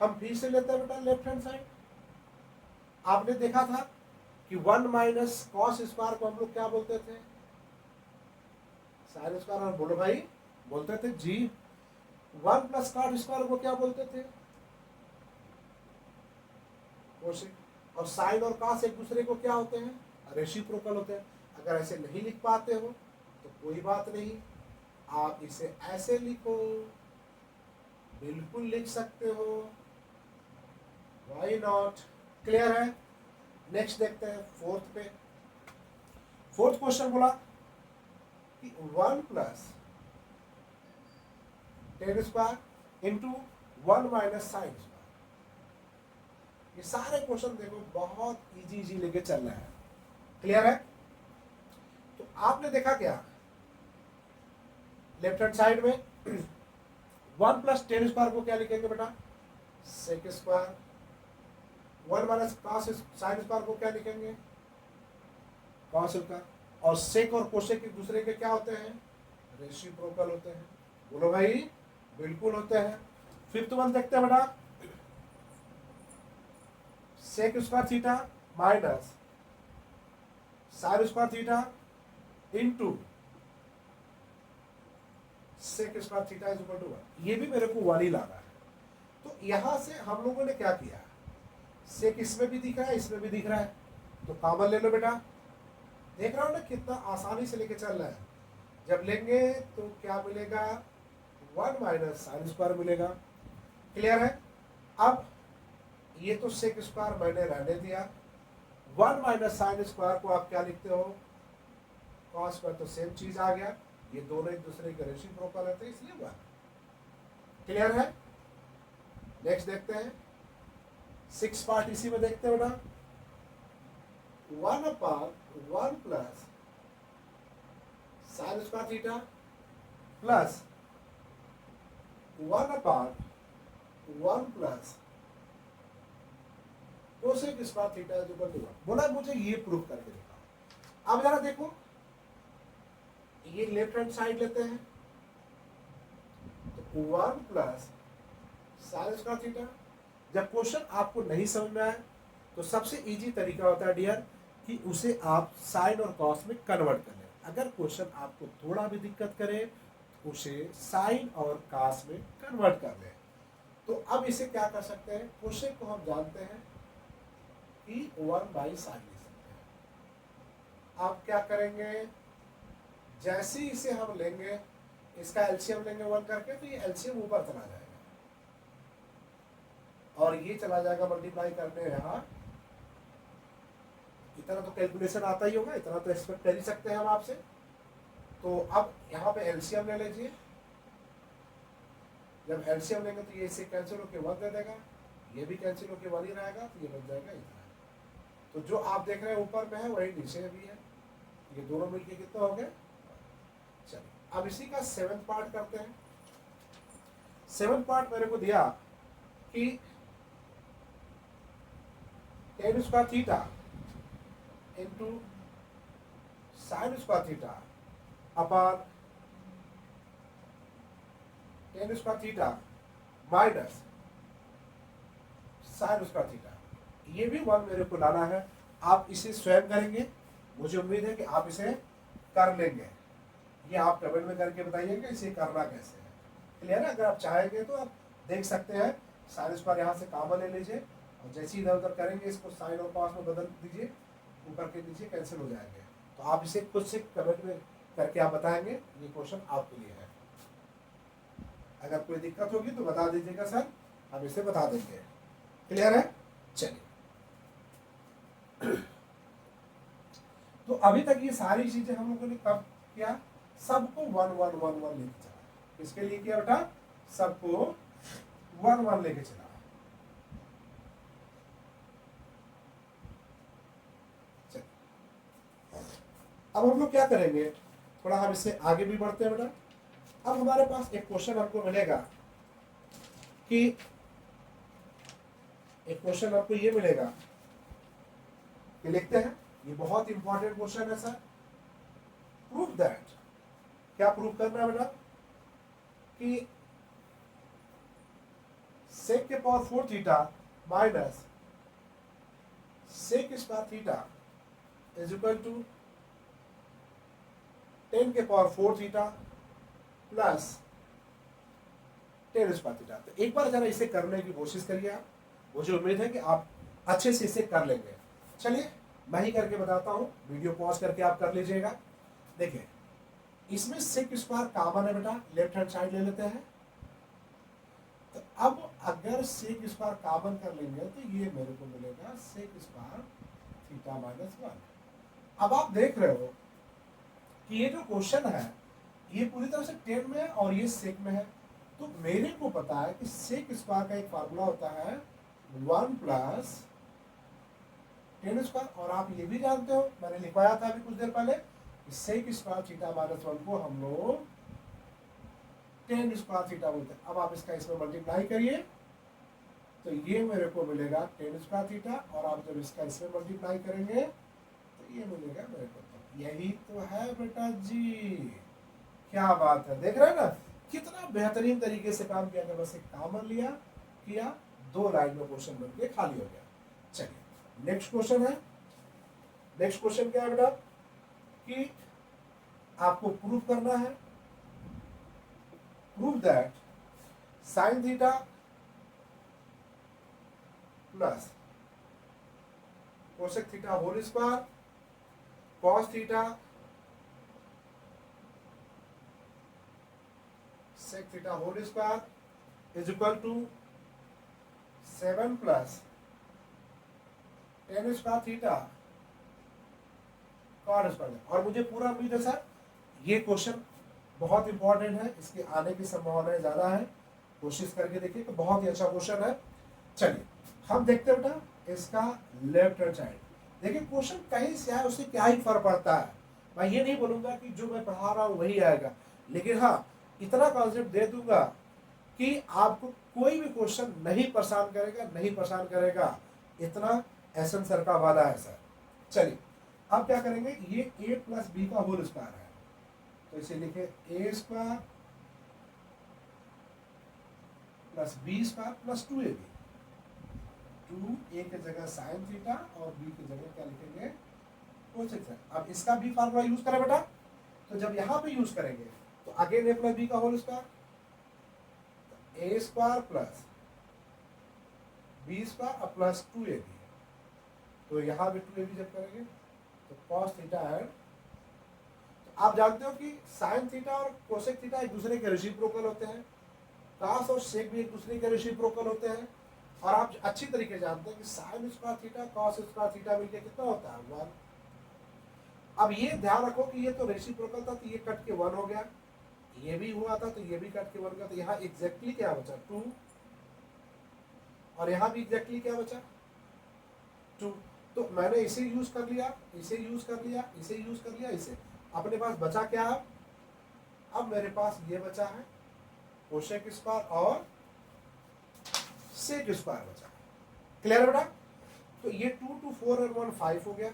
Speaker 1: हम फिर से लेते हैं बेटा लेफ्ट हैंड साइड। आपने देखा था कि 1 माइनस कॉस स्क्वायर को हम लोग क्या बोलते थे? Sine square. और बोलो भाई, बोलते थे जी। 1 प्लस कॉट स्क्वायर को क्या बोलते थे? कोसेक। और साइन और कॉस एक दूसरे को क्या होते हैं? रेसिप्रोकल होते हैं। अगर ऐसे नहीं लिख पाते हो तो कोई बात नहीं, आप इसे ऐसे लिखो, बिल्कुल लिख सकते हो, व्हाई नॉट। क्लियर है? नेक्स्ट देखते हैं फोर्थ पे। फोर्थ क्वेश्चन बोला कि 1 plus tan square into 1 minus sine square. ये सारे क्वेश्चन देखो बहुत इजी लेके चल रहे हैं। क्लियर है? तो आपने देखा क्या लेफ्ट हैंड साइड में 1 प्लस टेन स्क्वायर को क्या लिखेंगे बेटा? Sec square. 1 minus cos sine square को क्या लिखेंगे? Cos square. और सेक और कोसेक एक दूसरे के क्या होते हैं? रेसिप्रोकल होते हैं। बोलो भाई, बिल्कुल होते हैं। फिफ्थ वन देखते हैं बेटा। Sec square theta minus sine square theta into sec square theta is equal to 1। ये भी मेरे को 1 ही लाना है। तो यहां से हम लोगों ने क्या किया? सेक इसमें भी दिख रहा है, इसमें भी दिख रहा है, तो कॉमन ले लो बेटा। देख रहा हो ना कितना आसानी से लेके चल रहा है। जब लेंगे तो क्या मिलेगा? 1 माइनस साइन स्क्वायर मिलेगा। क्लियर है? अब ये तो सेक स्क्वायर मैंने रहने दिया। 1 माइनस साइन स्क्वायर को आप क्या लिखते हो? Cos square. तो सेम चीज आ गया, ये दोनों एक दूसरे के रेसिप्रोकल है, तो इसलिए 1। क्लियर है? नेक्स्ट देखते हैं 6 पार्ट। इसी में देखते हैं बेटा। 1 upon 1 plus sine square theta plus 1 upon 1 plus cosec square theta is equal to 1। बोला मुझे ये प्रूफ करके दिखाओ। अब जरा देखो, ये लेफ्ट हैंड साइड लेते हैं तो 1 प्लस साइन स्क्वायर थीटा। जब क्वेश्चन आपको नहीं समझ में आए तो सबसे इजी तरीका होता है डियर कि उसे आप साइन और कॉस में कन्वर्ट कर लें। अगर क्वेश्चन आपको थोड़ा भी दिक्कत करे तो उसे साइन और कॉस में कन्वर्ट कर लें। तो अब इसे क्या कर सकते हैं? क्वेश्चन को हम जानते हैं कि 1 बाई साइन लिख सकते हैं। आप क्या करेंगे? जैसे ही इसे हम लेंगे, इसका एलसीएम लेंगे 1 करके, तो ये एलसीएम ऊपर चला जाएगा और ये चला जाएगा मल्टीप्लाई करने यहाँ। इतना तो कैलकुलेशन आता ही होगा, इतना तो एक्सपेक्ट कर ही सकते हैं हम आपसे। तो अब यहाँ पे एलसीएम ले लीजिए। जब एलसीएम लेंगे तो ये इससे कैंसिल होकर 1 दे देगा, ये भी कैंसिल होकर 1 ही रहेगा, तो ये बन जाएगा इतना। तो जो आप देख रहे हैं ऊपर में है वही नीचे भी है, ये दोनों मिलके कितना हो गया? चलिए अब इसी का 7th पार्ट करते हैं। 7th पार्ट मेरे को दिया कि ten square theta into sine square theta upon ten square theta minus sine square theta. ये भी 1 मेरे को लाना है। आप इसे स्वयं करेंगे, मुझे उम्मीद है कि आप इसे कर लेंगे। ये आप कमेंट में करके बताइएगा इसे करना कैसे है। क्लियर है? अगर आप चाहेंगे तो आप देख सकते हैं। साइन स्क्वायर यहाँ से कॉमन ले लीजिए और जैसे ही इधर उधर करेंगे इसको साइन और कॉस में बदल दीजिए, ऊपर के नीचे कैंसिल हो जाएंगे। तो आप इसे खुद से कमेंट में करके आप बताएंगे। ये क्वेश्चन आपके लिए है। अगर कोई दिक्कत होगी तो बता दीजिएगा सर, हम इसे बता देंगे। क्लियर है? चलिए तो अभी तक ये सारी चीजें हम लोगों ने कब किया? सबको 1 1 1 1 लेके चला। इसके लिए किया बेटा? सबको 1 1 लेके चला। अब हम लोग क्या करेंगे, थोड़ा हम इससे आगे भी बढ़ते हैं बेटा। अब हमारे पास एक क्वेश्चन हमको मिलेगा कि एक क्वेश्चन आपको ये मिलेगा कि लिखते हैं, ये बहुत इंपॉर्टेंट क्वेश्चन है सर। प्रूव दैट, क्या प्रूव करना है बेटा कि सेक के power 4 theta minus sec square theta is equal to 10 के power 4 theta plus 10 square theta. तो एक बार जरा इसे करने की कोशिश करिए आप, मुझे उम्मीद है कि आप अच्छे से इसे कर लेंगे। चलिए मैं ही करके बताता हूं, वीडियो पॉज करके आप कर लीजिएगा। देखिए इसमें सेक स्क्वायर कॉमन है बेटा, लेफ्ट हैंड साइड ले लेते हैं। तो अब अगर सेक स्क्वायर कॉमन कर लेंगे तो ये मेरे को मिलेगा सेक स्क्वायर थीटा माइनस 1। अब आप देख रहे हो कि ये जो क्वेश्चन है ये पूरी तरह से 10 में है और ये सेक में है। तो मेरे को पता है कि सेक स्क्वायर का एक फार्मूला होता है 1 प्लस 10 स्क्वायर, और आप ये भी जानते हो, मैंने लिखवाया था अभी कुछ देर पहले, सेक स्क्वायर थीटा माइनस 1 को हम लोग 10 स्क्वायर थीटा बोलते हैं। अब आप इसका इसमें मल्टीप्लाई करिए तो ये मेरे को मिलेगा 10 स्क्वायर थीटा, और आप जब इसका इसमें मल्टीप्लाई करेंगे तो ये मिलेगा मेरे को। तो यही तो है बेटा जी, क्या बात है, देख रहे हैं ना कितना बेहतरीन तरीके से काम किया गया। बस एक कॉमन लिया, किया, 2 लाइन में क्वेश्चन बन के खाली हो गया। चलिए नेक्स्ट क्वेश्चन है। नेक्स्ट क्वेश्चन क्या है बेटा कि आपको प्रूफ करना है, prove that sine theta plus cosec theta whole square cos theta sec theta whole square is equal to 7 plus 10 square theta cot square. और मुझे पूरा उम्मीद है सर ये क्वेश्चन बहुत इंपॉर्टेंट है, इसके आने की संभावना ज्यादा है। कोशिश करके देखिए तो बहुत ही अच्छा क्वेश्चन है। चलिए हम देखते हैं बेटा इसका लेफ्ट हैंड साइड। देखिए क्वेश्चन कहीं से आए उससे क्या ही फर्क पड़ता है। मैं ये नहीं बोलूंगा कि जो मैं पढ़ा रहा हूँ वही आएगा, लेकिन हाँ इतना कॉन्सेप्ट दे दूंगा कि आपको कोई भी क्वेश्चन नहीं परेशान करेगा, नहीं परेशान करेगा, इतना एसएन सर का वादा है सर। चलिए अब क्या करेंगे, ये a प्लस बी का होल स्क्वायर है, तो इसे लिखे A square plus B square plus 2ab। 2a की जगह साइन थीटा और b की जगह क्या लिखेंगे कोसेक थीटा। अब इसका भी फार्मूला यूज करें बेटा, तो जब यहां पे यूज करेंगे तो अगेन a प्लस बी का whole square, A square plus B square plus 2ab। तो यहां भी 2ab जब करेंगे तो कॉस थीटा है। तो आप जानते हो कि साइन थीटा और कोसेक थीटा एक दूसरे के रेसिप्रोकल होते हैं, कॉस और सेक भी एक दूसरे के रेसिप्रोकल होते हैं। और आप अच्छी तरीके जानते हैं कि sine square theta cos square theta मिलकर कितना होता है 1। अब ये ध्यान रखो कि ये तो रेसिप्रोकल था तो ये कट के 1 हो गया, ये भी हुआ था तो ये भी कट के 1 गया, तो यहाँ एग्जैक्टली क्या बचा 2, और यहाँ भी एग्जैक्टली क्या बचा 2। तो मैंने इसे यूज कर लिया, इसे यूज कर लिया, इसे यूज कर लिया, इसे अपने पास बचा क्या। अब मेरे पास ये बचा है कोसेक स्क्वायर और सेक स्क्वायर बचा। क्लियर बेटा। तो ये 2 2 4 और 1 5 हो गया।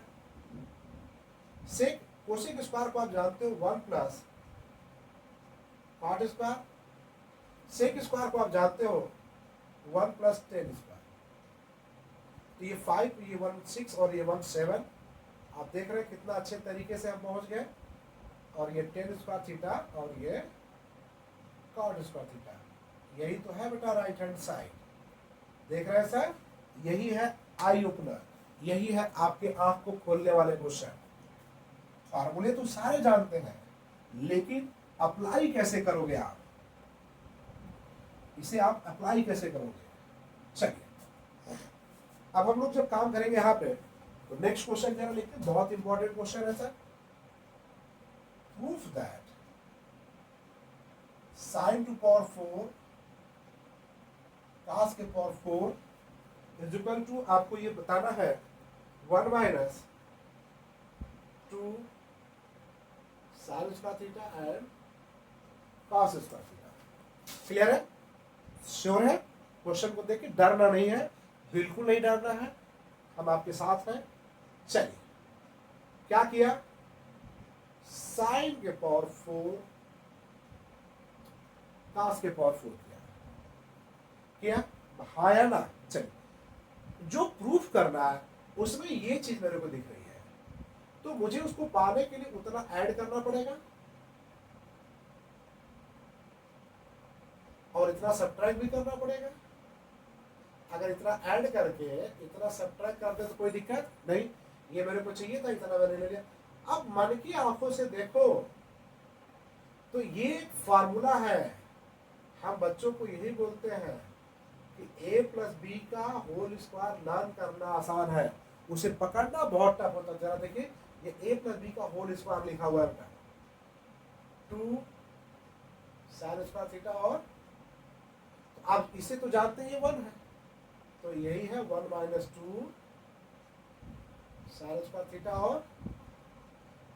Speaker 1: सेक कोसेक स्क्वायर को आप जानते हो 1 plus cot square, sec square को आप जानते हो 1 प्लस 10 स्क्वायर। तो ये 5, ये 1 6 और ये 1 7। आप देख रहे हैं कितना अच्छे तरीके से हम पहुंच गए। और ये 10 स्क्वायर थीटा और ये कॉट स्क्वायर थीटा, यही तो है बेटा राइट हैंड साइड। देख रहे हैं सर, यही है आई ओपनर, यही है आपके आंख को खोलने वाले क्वेश्चन। फार्मूले तो सारे जानते हैं, लेकिन अप्लाई कैसे करोगे आप, इसे आप अप्लाई कैसे करोगे। चलिए अब हम लोग जब काम करेंगे यहाँ पे तो नेक्स्ट क्वेश्चन जरा लिखते हैं, बहुत इंपॉर्टेंट क्वेश्चन है sir. Proof that sign to power 4 cos के पावर 4 इज इक्वल टू, आपको ये बताना है 1 minus 2 sign square theta and cos square theta. Clear है? श्योर है? क्वेश्चन को देख के डरना नहीं है, बिल्कुल नहीं डरना है, हम आपके साथ हैं। चलिए क्या किया, साइन के पावर 4 कॉस के पावर 4 किया बढ़ाया ना। चलिए जो प्रूफ करना है उसमें ये चीज मेरे को दिख रही है, तो मुझे उसको पाने के लिए उतना ऐड करना पड़ेगा और इतना सब्ट्रैक्ट भी करना पड़ेगा। अगर इतना ऐड करके इतना सब्ट्रैक्ट कर दे तो कोई दिक्कत नहीं, ये मेरे को चाहिए था, इतना मैंने ले लिया। अब मन की आंखों से देखो तो ये एक फार्मूला है, हम बच्चों को यही बोलते हैं कि a प्लस बी का होल स्क्वायर लर्न करना आसान है, उसे पकड़ना बहुत टफ होता है। जरा देखिए ये a प्लस बी का होल स्क्वायर लिखा हुआ है, 2 साइन स्क्वायर थीटा, और आप इसे तो जानते हैं ये 1 है, तो यही है 1 माइनस 2 साइन स्क्वायर थीटा, और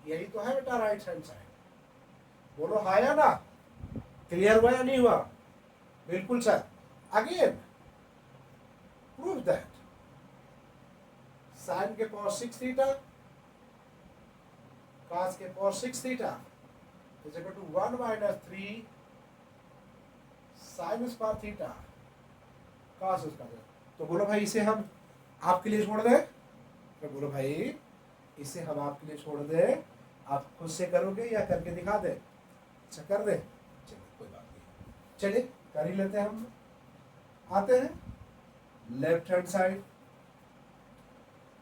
Speaker 1: यही तो है बेटा राइट हैंड साइड। बोलो हाँ या ना? क्लियर हुआ या नहीं हुआ? बिल्कुल sir. Again prove that sine के पावर 6 थीटा cos के power 6 theta is equal to 1 minus 3 sine square theta cos square. तो बोलो भाई इसे हम आपके लिए छोड़ दें, तो बोलो भाई इसे हम आपके लिए छोड़ दें, आप खुद से करोगे या करके दिखा दे? अच्छा कर दे, चलिए कोई बात नहीं, चलिए कर ही लेते हैं। हम आते हैं लेफ्ट हैंड साइड,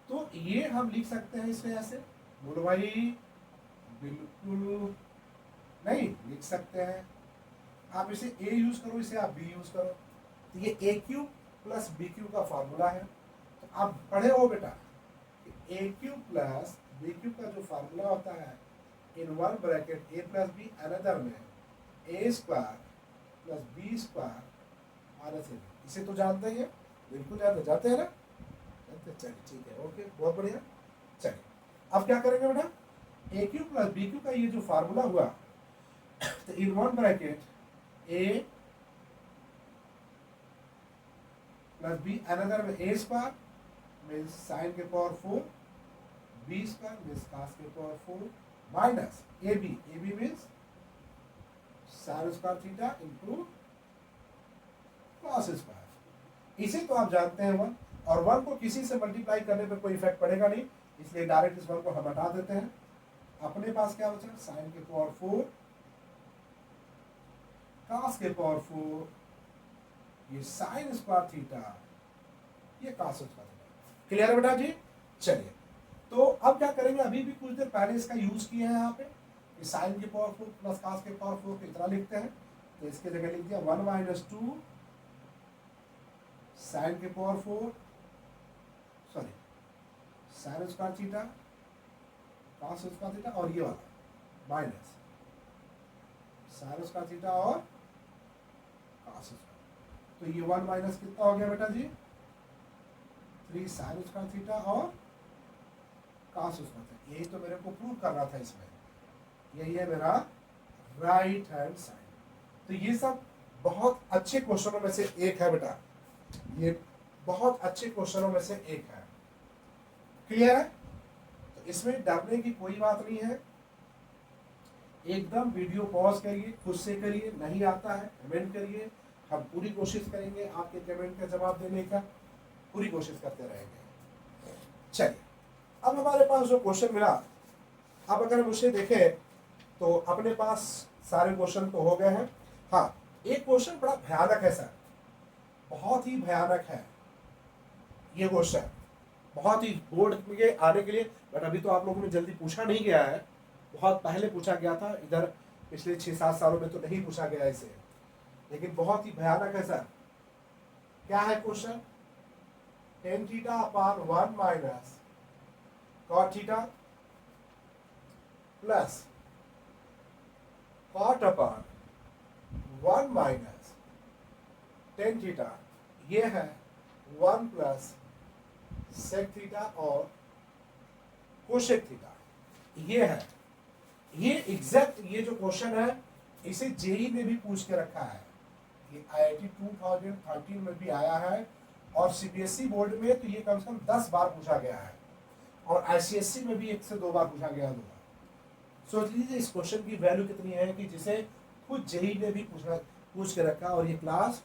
Speaker 1: तो ये हम लिख सकते हैं इसमें ऐसे। बोलो भाई बिल्कुल नहीं लिख सकते हैं, आप इसे a यूज करो, इसे आप b यूज करो, तो ये a cube plus b cube का फॉर्मूला है। तो आप पढ़े हो बेटा a cube plus b cube का जो फार्मूला होता है in one bracket a plus B another में a square plus b square minus a, इसे तो जानते ही है, बिल्कुल जानते हैं ना? चलिए ठीक है, ओके बहुत बढ़िया। चलिए अब क्या करेंगे बेटा, a cube plus b cube का ये जो फार्मूला हुआ, तो in one bracket a plus b another में a स्क्वायर मीन्स साइन के power 4, b square means cos के power 4 minus ab means sign square theta into cos square. इसे तो आप जानते हैं 1, और 1 को किसी से मल्टीप्लाई करने पर कोई इफेक्ट पड़ेगा नहीं, इसलिए डायरेक्ट इस 1 को हम हटा देते हैं। अपने पास क्या बचा, साइन के पावर 4 cos के पावर 4, ये साइन स्क्वायर थीटा, ये cos स्क्वायर थीटा। क्लियर है बेटा जी? चलिए तो अब क्या करेंगे, अभी भी कुछ देर पहले इसका यूज किया है यहाँ पे, साइन के पावर 4 प्लस cos के पावर 4 इतना लिखते हैं, तो इसके जगह लिख दिया 1 माइनस 2 साइन के power 4 sorry sine square theta cos square theta, और ये वाला माइनस साइन स्क्वायर थीटा और cos स्क्वायर। तो ये 1 माइनस कितना हो गया बेटा जी, 3 साइन स्क्वायर थीटा और cos स्क्वायर थीटा। यही तो मेरे को प्रूव करना था इसमें, यही है मेरा राइट हैंड साइड। तो ये सब बहुत अच्छे क्वेश्चनों में से एक है बेटा, ये बहुत अच्छे क्वेश्चनों में से एक है। क्लियर है? तो इसमें डरने की कोई बात नहीं है, एकदम वीडियो पॉज करिए, खुद से करिए, नहीं आता है कमेंट करिए, हम पूरी कोशिश करेंगे आपके कमेंट का जवाब देने का, पूरी कोशिश करते रहेंगे। चलिए अब हमारे पास जो क्वेश्चन मिला, अब अगर हम उसे देखें तो अपने पास सारे क्वेश्चन तो हो गए हैं। हाँ एक क्वेश्चन बड़ा भयानक है सर, बहुत ही भयानक है ये क्वेश्चन, बहुत ही बोर्ड में आने के लिए, बट अभी तो आप लोगों ने जल्दी पूछा नहीं गया है, बहुत पहले पूछा गया था, इधर पिछले 6-7 सालों में तो नहीं पूछा गया इसे, लेकिन बहुत ही भयानक है सर। क्या है question, tan theta upon 1 minus cot theta plus cot अपान 1 माइनस tan थीटा, ये है 1 प्लस sec थीटा और cosec थीटा, ये है ये एग्जैक्ट ये जो क्वेश्चन है इसे जेई ने भी पूछ के रखा है, ये IIT 2013 में भी आया है और सीबीएसई बोर्ड में तो ये कम से कम 10 बार पूछा गया है और आईसीएसई में भी 1 से 2 बार पूछा गया है, 2 बार। सोच लीजिए इस क्वेश्चन की वैल्यू कितनी है कि जिसे खुद जेई ने भी पूछ के रखा और ये क्लास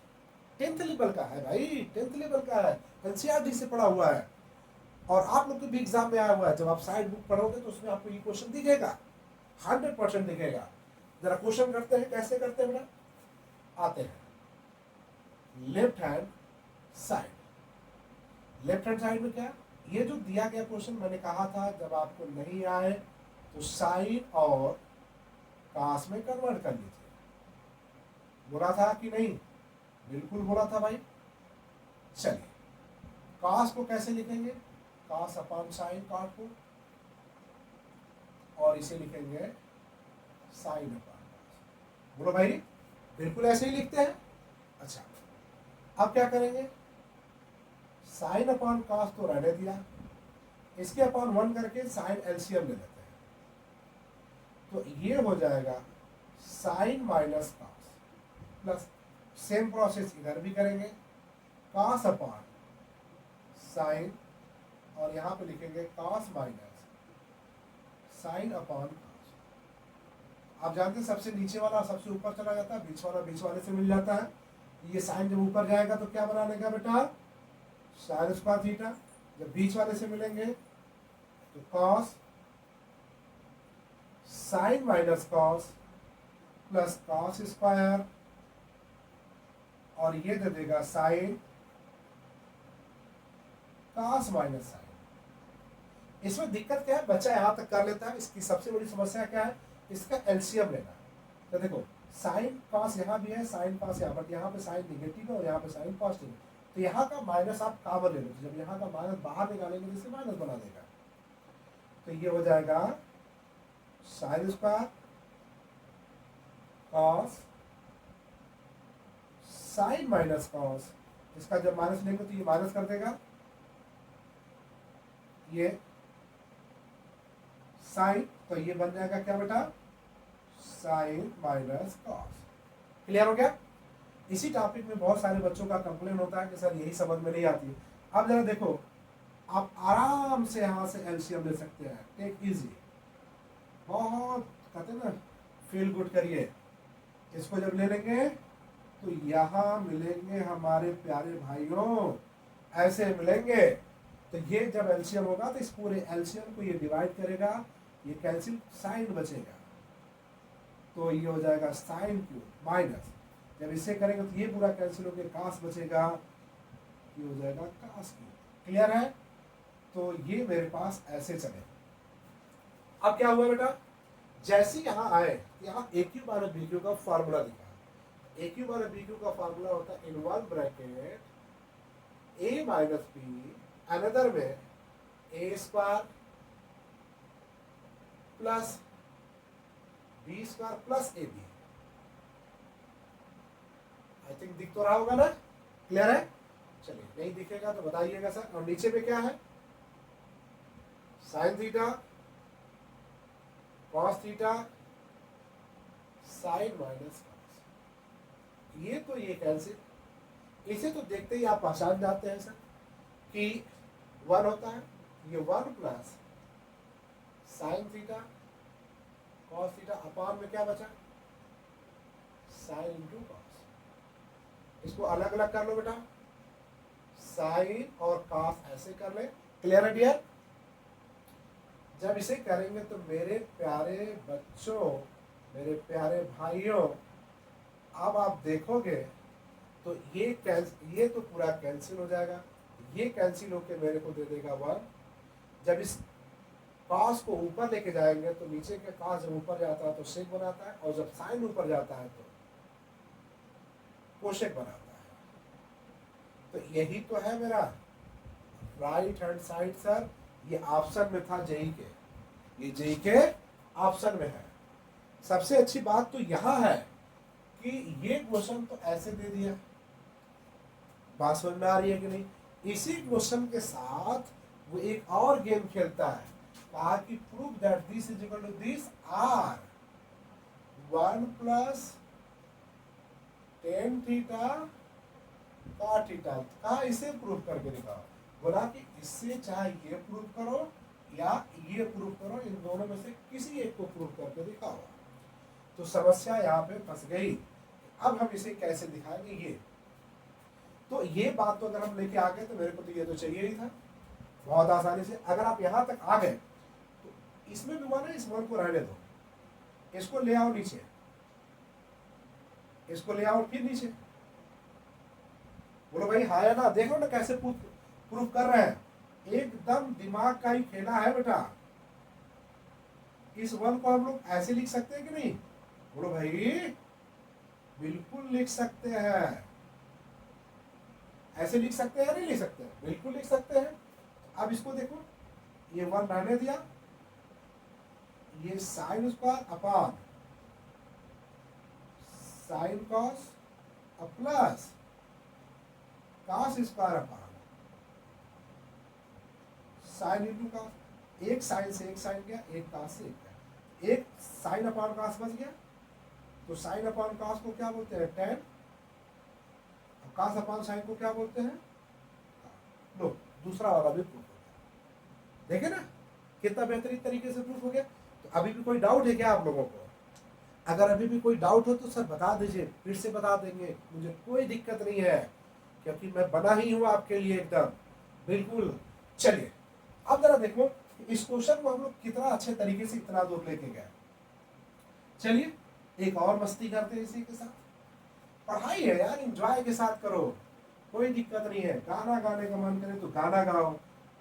Speaker 1: 10th लेवल का है भाई, 10th लेवल का है, एनसीईआरटी से पढ़ा हुआ है और आप लोग के भी एग्जाम में आया हुआ है। जब आप साइड बुक पढ़ोगे तो उसमें आपको ये क्वेश्चन दिखेगा, 100% दिखेगा। जरा क्वेश्चन करते हैं, कैसे करते हैं बेटा, आते हैं left hand side. Left hand side में क्या, ये जो दिया गया क्वेश्चन मैंने कहा था जब आपको नहीं आए तो साइन और कास में कन्वर्ट कर लीजिए, बोला था कि नहीं, बिल्कुल बोला था भाई। चलिए कास को कैसे लिखेंगे, कास अपॉन साइन काट को, और इसे लिखेंगे साइन अपॉन कास। बोलो भाई, बिल्कुल ऐसे ही लिखते हैं। अच्छा अब क्या करेंगे, साइन अपॉन कास तो रहने दिया, इसके अपॉन 1 करके साइन एलसीएम ले लेते हैं, तो ये हो जाएगा sine minus cos plus, same process इधर भी करेंगे, कास अपॉन साइन और यहां पे लिखेंगे कास माइनस साइन अपॉन कास। आप जानते हैं सबसे नीचे वाला सबसे ऊपर चला जाता है, बीच वाला बीच वाले से मिल जाता है। ये साइन जब ऊपर जाएगा तो क्या बना लेगा बेटा, साइन स्क्वायर थीटा। जब बीच वाले से मिलेंगे तो cos sine minus cos plus cos square, और ये दे देगा साइन कॉस माइनस साइन। इसमें दिक्कत क्या है, बच्चा यहां तक कर लेता है। इसकी सबसे बड़ी समस्या क्या है, इसका एलसीएम लेना है। तो देखो साइन कॉस यहाँ भी है, साइन कॉस यहाँ, बट यहाँ पे साइन निगेटिव है और यहाँ पे साइन पॉजिटिव है, तो यहाँ का माइनस आप कॉमन ले लो, तो जब यहाँ का माइनस बाहर निकालेंगे तो इसे माइनस बना देगा, तो ये हो जाएगा sine square cos sine minus cos. इसका जब माइनस लेंगे तो ये माइनस कर देगा, ये साइन, तो ये बन जाएगा क्या बेटा, साइन माइनस कॉस। क्लियर हो गया। इसी टॉपिक में बहुत सारे बच्चों का कंप्लेन होता है कि सर यही समझ में नहीं आती है। अब जरा देखो, आप आराम से यहाँ से एलसीएम ले सकते हैं, टेक इजी, बहुत कहते हैं ना फील गुड करिए। इसको जब ले लेंगे तो यहाँ मिलेंगे हमारे प्यारे भाइयों, ऐसे मिलेंगे। तो ये जब एलसीएम होगा तो इस पूरे एलसीएम को ये डिवाइड करेगा, ये कैंसिल, साइन बचेगा, तो ये हो जाएगा साइन क्यूब माइनस, जब इसे करेंगे तो ये पूरा कैंसिल होकर कास बचेगा, ये हो जाएगा कास क्यूब। क्लियर है। तो ये मेरे पास ऐसे चले। अब क्या हुआ बेटा, जैसे यहां आए, यहाँ A Q minus B Q का फॉर्मूला दिखा। A Q minus B Q का फॉर्मूला होता है in one bracket A minus B, another में A square plus B square plus A B. I think दिख तो रहा होगा ना, क्लियर है। चलिए नहीं दिखेगा तो बताइएगा सर। और नीचे पे क्या है, sign theta cos theta sine minus cos, ये तो ये कैंसिल। इसे तो देखते ही आप पहचान जाते हैं सर कि 1 होता है, ये 1 plus sine theta cos theta, upon में क्या बचा, साइन इंटू कॉस। इसको अलग अलग कर लो बेटा, साइन और कॉस ऐसे कर ले। क्लियर है डियर। जब इसे करेंगे तो मेरे प्यारे बच्चों, मेरे प्यारे भाइयों, अब आप देखोगे तो ये तो पूरा कैंसिल हो जाएगा, ये कैंसिल होके मेरे को दे देगा 1। जब इस कॉस को ऊपर लेके जाएंगे तो नीचे के कॉस जब ऊपर जाता है तो सेक बनाता है, और जब साइन ऊपर जाता है तो कोशेक बनाता है। तो यही तो है मेरा राइट हैंड साइड सर। ये ऑप्शन में था जेई के, ये जेई के ऑप्शन में है। सबसे अच्छी बात तो यहां है कि ये क्वेश्चन तो ऐसे दे दिया, बात समझ में आ रही है कि नहीं। इसी क्वेश्चन के साथ वो एक और गेम खेलता है, कहा कि prove that this is equal to this are 1 plus tan theta cot theta. कहा इसे प्रूव करके दिखाओ। बोला कि इससे चाहे ये प्रूव करो या ये प्रूव करो, इन दोनों में से किसी एक को प्रूव करके दिखाओ। तो समस्या यहाँ पे फंस गई। अब हम इसे कैसे दिखाएंगे ये। तो ये बात तो अगर हम लेके आ गए तो मेरे को तो ये तो चाहिए ही था बहुत आसानी से। अगर आप यहाँ तक आ गए तो इसमें भी माना इस वन को रहने दो, इसको ले आओ नीचे, इसको ले आओ फिर नीचे। बोलो भाई हाँ या ना। देखो ना कैसे प्रूफ कर रहे हैं, एकदम दिमाग का ही खेला है बेटा। इस वन को हम लोग ऐसे लिख सकते हैं कि नहीं? बोलो भाई बिल्कुल लिख सकते हैं। ऐसे लिख सकते हैं या नहीं लिख सकते हैं? बिल्कुल लिख सकते हैं। अब इसको देखो, ये वन रहने दिया, ये sine square upon sine cos plus cos square upon sine into cos. एक साइन से एक साइन गया, एक कॉस से एक गया, एक साइन अपॉन कॉस बच गया। तो साइन अपॉन कॉस को क्या बोलते हैं? टेन। कॉस अपॉन साइन को क्या बोलते हैं? लो दूसरा वाला भी प्रूफ हो गया। देखे ना कितना बेहतरीन तरीके से प्रूफ हो गया। तो अभी भी कोई डाउट है क्या आप लोगों को? अगर अभी भी कोई डाउट हो तो सर बता दीजिए, फिर से बता देंगे, मुझे कोई दिक्कत नहीं है, क्योंकि मैं बना ही हूं आपके लिए एकदम बिल्कुल। चलिए अब जरा देखो इस क्वेश्चन को हम लोग कितना अच्छे तरीके से इतना दूर लेके गए। चलिए एक और मस्ती करते हैं इसी के साथ। पढ़ाई है यार, एंजॉय के साथ करो, कोई दिक्कत नहीं है। गाना गाने का मन करे तो गाना गाओ,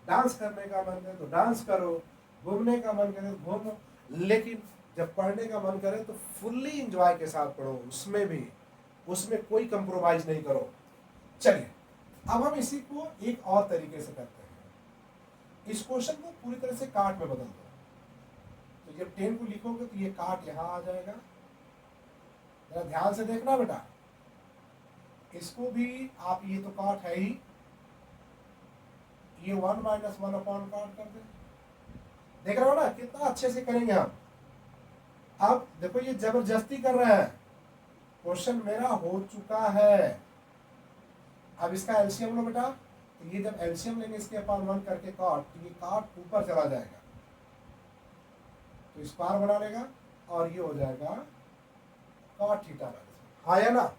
Speaker 1: डांस करने का मन करे तो डांस करो, घूमने का मन करे तो घूमो, लेकिन जब पढ़ने का मन करे तो फुल्ली एंजॉय के साथ पढ़ो। उसमें कोई कंप्रोमाइज नहीं करो। चलिए अब हम इसी को एक और तरीके से करते हैं। इस क्वेश्चन को पूरी तरह से काट में बदल दो। तो जब 10 को लिखोगे तो ये काट यहां आ जाएगा। जरा ध्यान से देखना बेटा, इसको भी आप, ये तो काट है ही, ये 1 माइनस 1 अपॉन काट कर दे। देख रहे हो ना कितना अच्छे से करेंगे हम। अब देखो ये जबरदस्ती कर रहे हैं, क्वेश्चन मेरा हो चुका है। अब इसका एलसीएम लो बेटा। तो ये जब एलसीएम लेंगे इसके अपॉन 1 करके काट, तो ये काट ऊपर चला जाएगा तो स्क्वायर बना लेगा और ये हो जाएगा कॉट थीटा माइनस। हाँ या ना?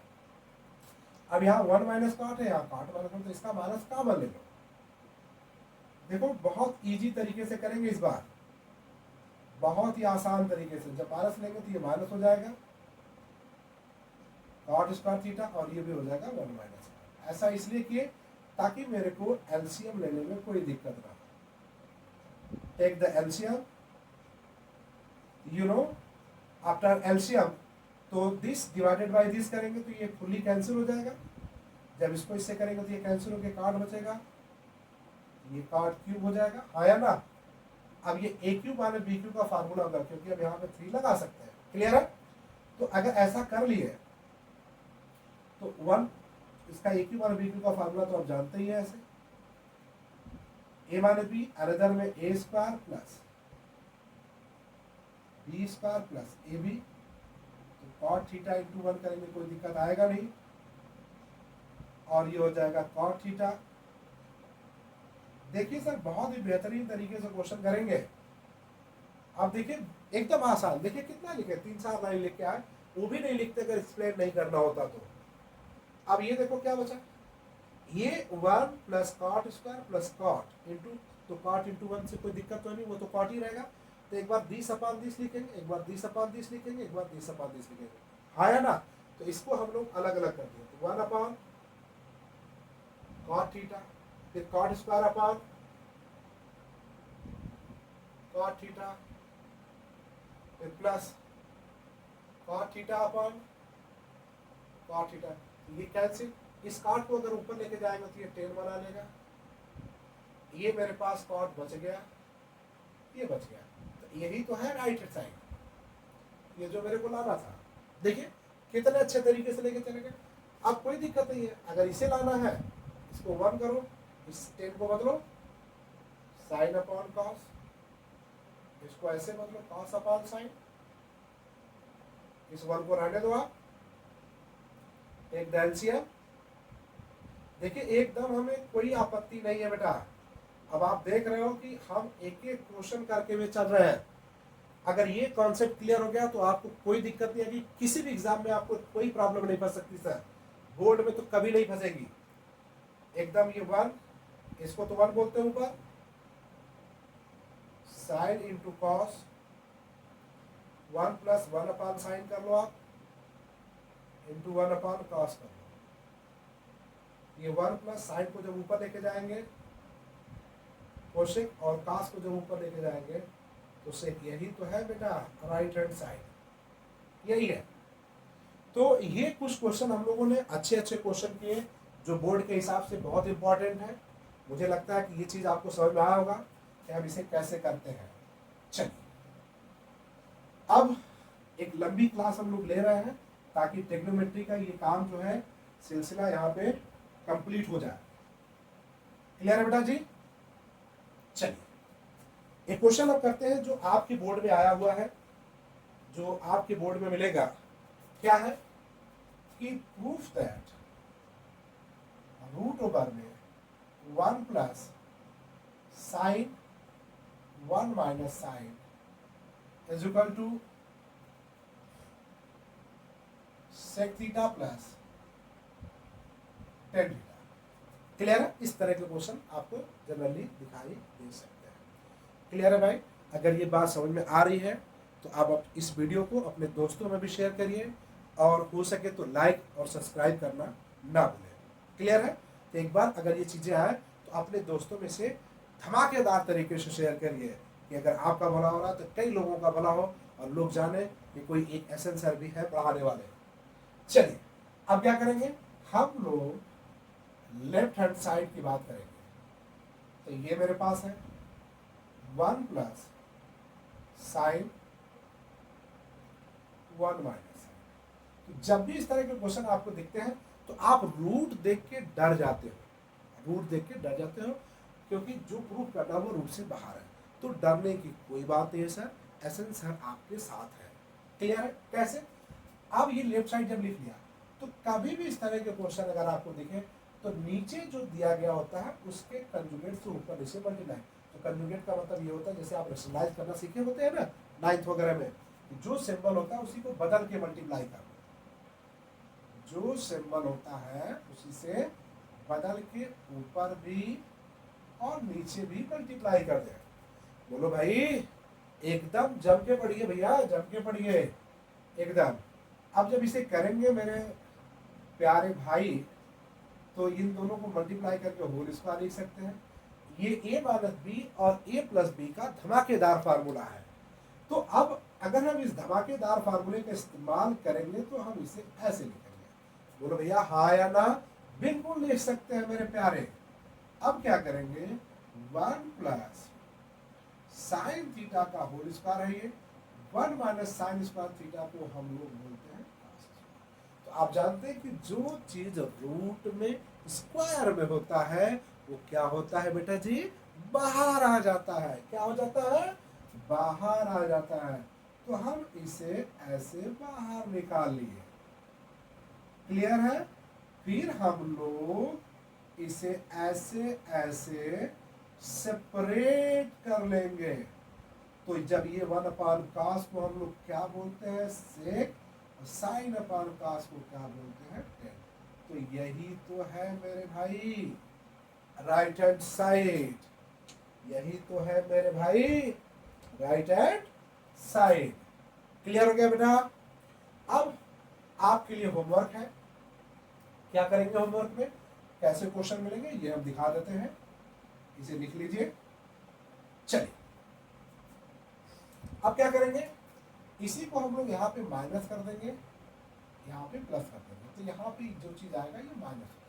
Speaker 1: अब यहाँ 1 माइनस कॉट है, यहाँ कॉट माइनस, तो इसका माइनस कॉमन ले लो। देखो बहुत इजी तरीके से करेंगे इस बार, बहुत ही आसान तरीके से। जब माइनस लेंगे तो ये माइनस हो जाएगा कॉट स्क्वायर थीटा, और ये भी हो जाएगा 1 माइनस। ऐसा इसलिए किए ताकि मेरे को एलसीएम लेने में कोई दिक्कत ना हो। Take the LCM, you know after LCM तो दिस डिवाइडेड बाय दिस करेंगे तो ये फुल्ली कैंसिल हो जाएगा। जब इसको इससे करेंगे तो ये कैंसिल होकर कार्ड बचेगा, ये कार्ड क्यूब हो जाएगा। हाँ या ना? अब ये ए क्यूब माने बी क्यूब का फार्मूला होगा, क्योंकि अब यहाँ पे 3 लगा सकते हैं। क्लियर है? तो अगर ऐसा कर लिए तो 1 इसका ए क्यूब माने बी क्यूब का फार्मूला तो आप जानते ही है। ऐसे ए माने बी, अनदर में A square plus B square plus A B. Cot theta into 1 करेंगे कोई दिक्कत आएगा नहीं, और ये हो जाएगा कॉट थीटा। देखिए सर बहुत ही बेहतरीन तरीके से क्वेश्चन करेंगे। आप देखिए एकदम आसान, देखिए कितना लिखे, 3-4 लाइन लिख के आए, वो भी नहीं लिखते अगर एक्सप्लेन नहीं करना होता तो। अब ये देखो क्या बचा, ये 1 plus cot square plus cot into, तो कॉट इंटू 1 से कोई दिक्कत तो नहीं, वो तो कॉट ही रहेगा। तो एक बार 20 अपॉन 20 लिखेंगे, एक बार 20 अपॉन 20 लिखेंगे, एक बार 20 अपॉन 20 लिखेंगे। हाँ या ना? तो इसको हम लोग अलग अलग करते हैं। तो 1 अपॉन कॉट थीटा, फिर cot square upon cot theta, फिर plus cot theta upon cot theta. ये कैंसिल, इस कॉट को अगर ऊपर लेके जाएंगे तो ये 10 बना लेगा। ये मेरे पास कॉट बच गया, ये बच गया। तो यही तो है राइट हैंड साइड, ये जो मेरे को लाना था। देखिए कितने अच्छे तरीके से लेके चले गए। अब कोई दिक्कत नहीं है, अगर इसे लाना है इसको 1 करो, इस 10 को बदलो साइन अपॉन कॉस, इसको ऐसे मतलब कॉस अपॉन साइन, इस वन को रहने दो आप, एक एलसीएम। देखिए एकदम हमें कोई आपत्ति नहीं है बेटा। अब आप देख रहे हो कि हम एक एक क्वेश्चन करके हुए चल रहे हैं। अगर ये कॉन्सेप्ट क्लियर हो गया तो आपको कोई दिक्कत नहीं है कि किसी भी एग्जाम में आपको कोई प्रॉब्लम नहीं फंस सकती सर, बोर्ड में तो कभी नहीं फंसेगी एकदम। ये वन, इसको तो वन बोलते हैं ऊपर, sine into cos, one plus one upon sine कर लो आप, इंटू वन अपॉन कॉस कर लो। ये वन प्लस साइन को जब ऊपर लेके जाएंगे कोशेक, और कॉस को जब ऊपर लेके जाएंगे तो सेक, यही तो है बेटा राइट हैंड साइड, यही है। तो ये कुछ क्वेश्चन हम लोगों ने अच्छे अच्छे क्वेश्चन किए जो बोर्ड के हिसाब से बहुत इंपॉर्टेंट है। मुझे लगता है कि ये चीज आपको समझ में आया होगा कि हम इसे कैसे करते हैं। चलिए अब एक लंबी क्लास हम लोग ले रहे हैं ताकि ट्रिग्नोमेट्री का ये काम जो है सिलसिला यहाँ पे कंप्लीट हो जाए। क्लियर है बेटा जी? चलिए एक क्वेश्चन अब करते हैं जो आपके बोर्ड में आया हुआ है, जो आपके बोर्ड में मिलेगा। क्या है कि प्रूफ दैट रूट ओवर में one plus sine one minus sine is equal to sec theta plus tan theta. Clear है? इस तरह के क्वेश्चन आपको जनरली दिखाई दे सकते हैं। क्लियर है भाई? अगर ये बात समझ में आ रही है तो आप इस वीडियो को अपने दोस्तों में भी शेयर करिए और हो सके तो लाइक और सब्सक्राइब करना ना भूलें। क्लियर है? तो एक बार अगर ये चीज़ें आए तो अपने दोस्तों में से धमाकेदार तरीके से शेयर करिए कि अगर आपका भला हो रहा है तो कई लोगों का भला हो और लोग जाने कि कोई एक एसएन सर भी है पढ़ाने वाले। चलिए अब क्या करेंगे, हम लोग लेफ्ट हैंड साइड की बात करेंगे। तो ये मेरे पास है one plus sine one minus sine. तो जब भी इस तरह के क्वेश्चन आपको दिखते हैं तो आप रूट देख के डर जाते हो, रूट देख के डर जाते हो क्योंकि जो प्रूफ करना वो रूट से बाहर है। तो डरने की कोई बात नहीं है सर, एसएन सर आपके साथ है। क्लियर है? कैसे? अब ये लेफ्ट साइड जब लिख लिया तो कभी भी इस तरह के क्वेश्चन अगर आपको दिखे तो नीचे जो दिया गया होता है उसके कंजुगेट से ऊपर नीचे मल्टीप्लाई। तो कंजुगेट का मतलब ये होता है जैसे आप रेशनलाइज करना सीखे होते हैं ना 9th वगैरह में, जो सिंबल होता है उसी को बदल के मल्टीप्लाई कर दो। जो सिंबल होता है उसी से बदल के ऊपर भी और नीचे भी मल्टीप्लाई कर दे। बोलो भाई एकदम जम के पढ़िए भैया, जम के पढ़िए एकदम। अब जब इसे करेंगे मेरे प्यारे भाई तो इन दोनों को मल्टीप्लाई करके होल स्क्वायर लिख सकते हैं। ये a माइनस बी और a प्लस बी का धमाकेदार फार्मूला है। तो अब अगर हम इस धमाकेदार फार्मूले का इस्तेमाल करेंगे तो हम इसे ऐसे लिखेंगे। बोलो भैया हाँ या ना? बिल्कुल लिख सकते हैं मेरे प्यारे। अब क्या करेंगे, वन प्लस साइन थीटा का होल स्क्वायर है ये, one minus sine square theta को हम लोग बोलते हैं cos स्क्वायर। तो आप जानते हैं कि जो चीज रूट में स्क्वायर में होता है वो क्या होता है बेटा जी? बाहर आ जाता है। क्या हो जाता है? बाहर आ जाता है। तो हम इसे ऐसे बाहर निकाल लिए। क्लियर है? फिर हम लोग इसे ऐसे ऐसे सेपरेट कर लेंगे। तो जब ये वन अपान कास को हम लोग क्या बोलते हैं? सेक। साइन अपान कास को क्या बोलते हैं? टेन। तो यही तो है मेरे भाई राइट हैंड साइड, यही तो है मेरे भाई राइट हैंड साइड। क्लियर हो गया बेटा? अब आपके लिए होमवर्क है। क्या करेंगे होमवर्क में, कैसे क्वेश्चन मिलेंगे ये हम दिखा देते हैं। इसे लिख लीजिए। चलिए अब क्या करेंगे, इसी को हम लोग यहाँ पे माइनस कर देंगे, यहाँ पे प्लस कर देंगे। तो यहाँ पे जो चीज आएगा ये माइनस होगा।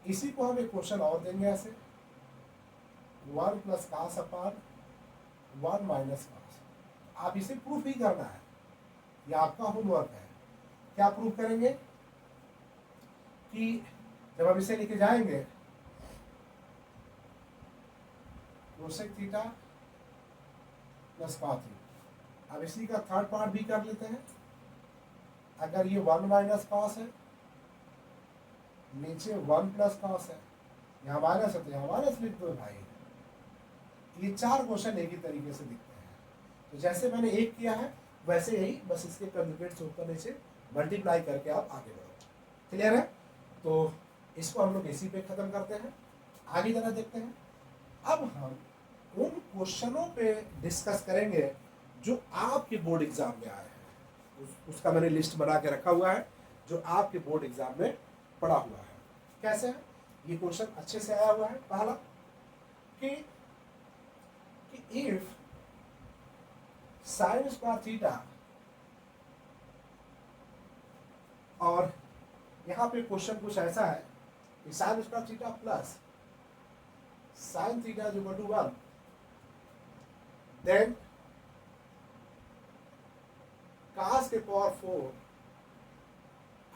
Speaker 1: इसी को हम एक क्वेश्चन और देंगे ऐसे, one plus cos upon one minus cos. आप इसे प्रूफ ही करना है, ये आपका होमवर्क है। क्या प्रूफ करेंगे कि जब हम इसे लेके जाएंगे cosec theta plus cos theta. अब इसी का थर्ड पार्ट भी कर लेते हैं। अगर ये 1 माइनस कॉस है, नीचे 1 प्लस कॉस है, यहाँ माइनस है तो यहाँ माइनस लिख दो भाई। ये 4 क्वेश्चन एक ही तरीके से दिखते हैं। तो जैसे मैंने एक किया है वैसे ही बस इसके कंजुगेट से ऊपर नीचे मल्टीप्लाई करके आप आगे बढ़ो। क्लियर है? तो इसको हम लोग इसी पे खत्म करते हैं। आगे जरा देखते हैं। अब हम उन क्वेश्चनों पे डिस्कस करेंगे जो आपके बोर्ड एग्जाम में आए हैं। उसका मैंने लिस्ट बना के रखा हुआ है जो आपके बोर्ड एग्जाम में पड़ा हुआ है। कैसे है? ये क्वेश्चन अच्छे से आया हुआ है। पहला कि इफ साइन स्क्वायर थीटा, और यहां पे क्वेश्चन कुछ ऐसा है कि sine square theta plus sine theta is equal to 1, then cos के power 4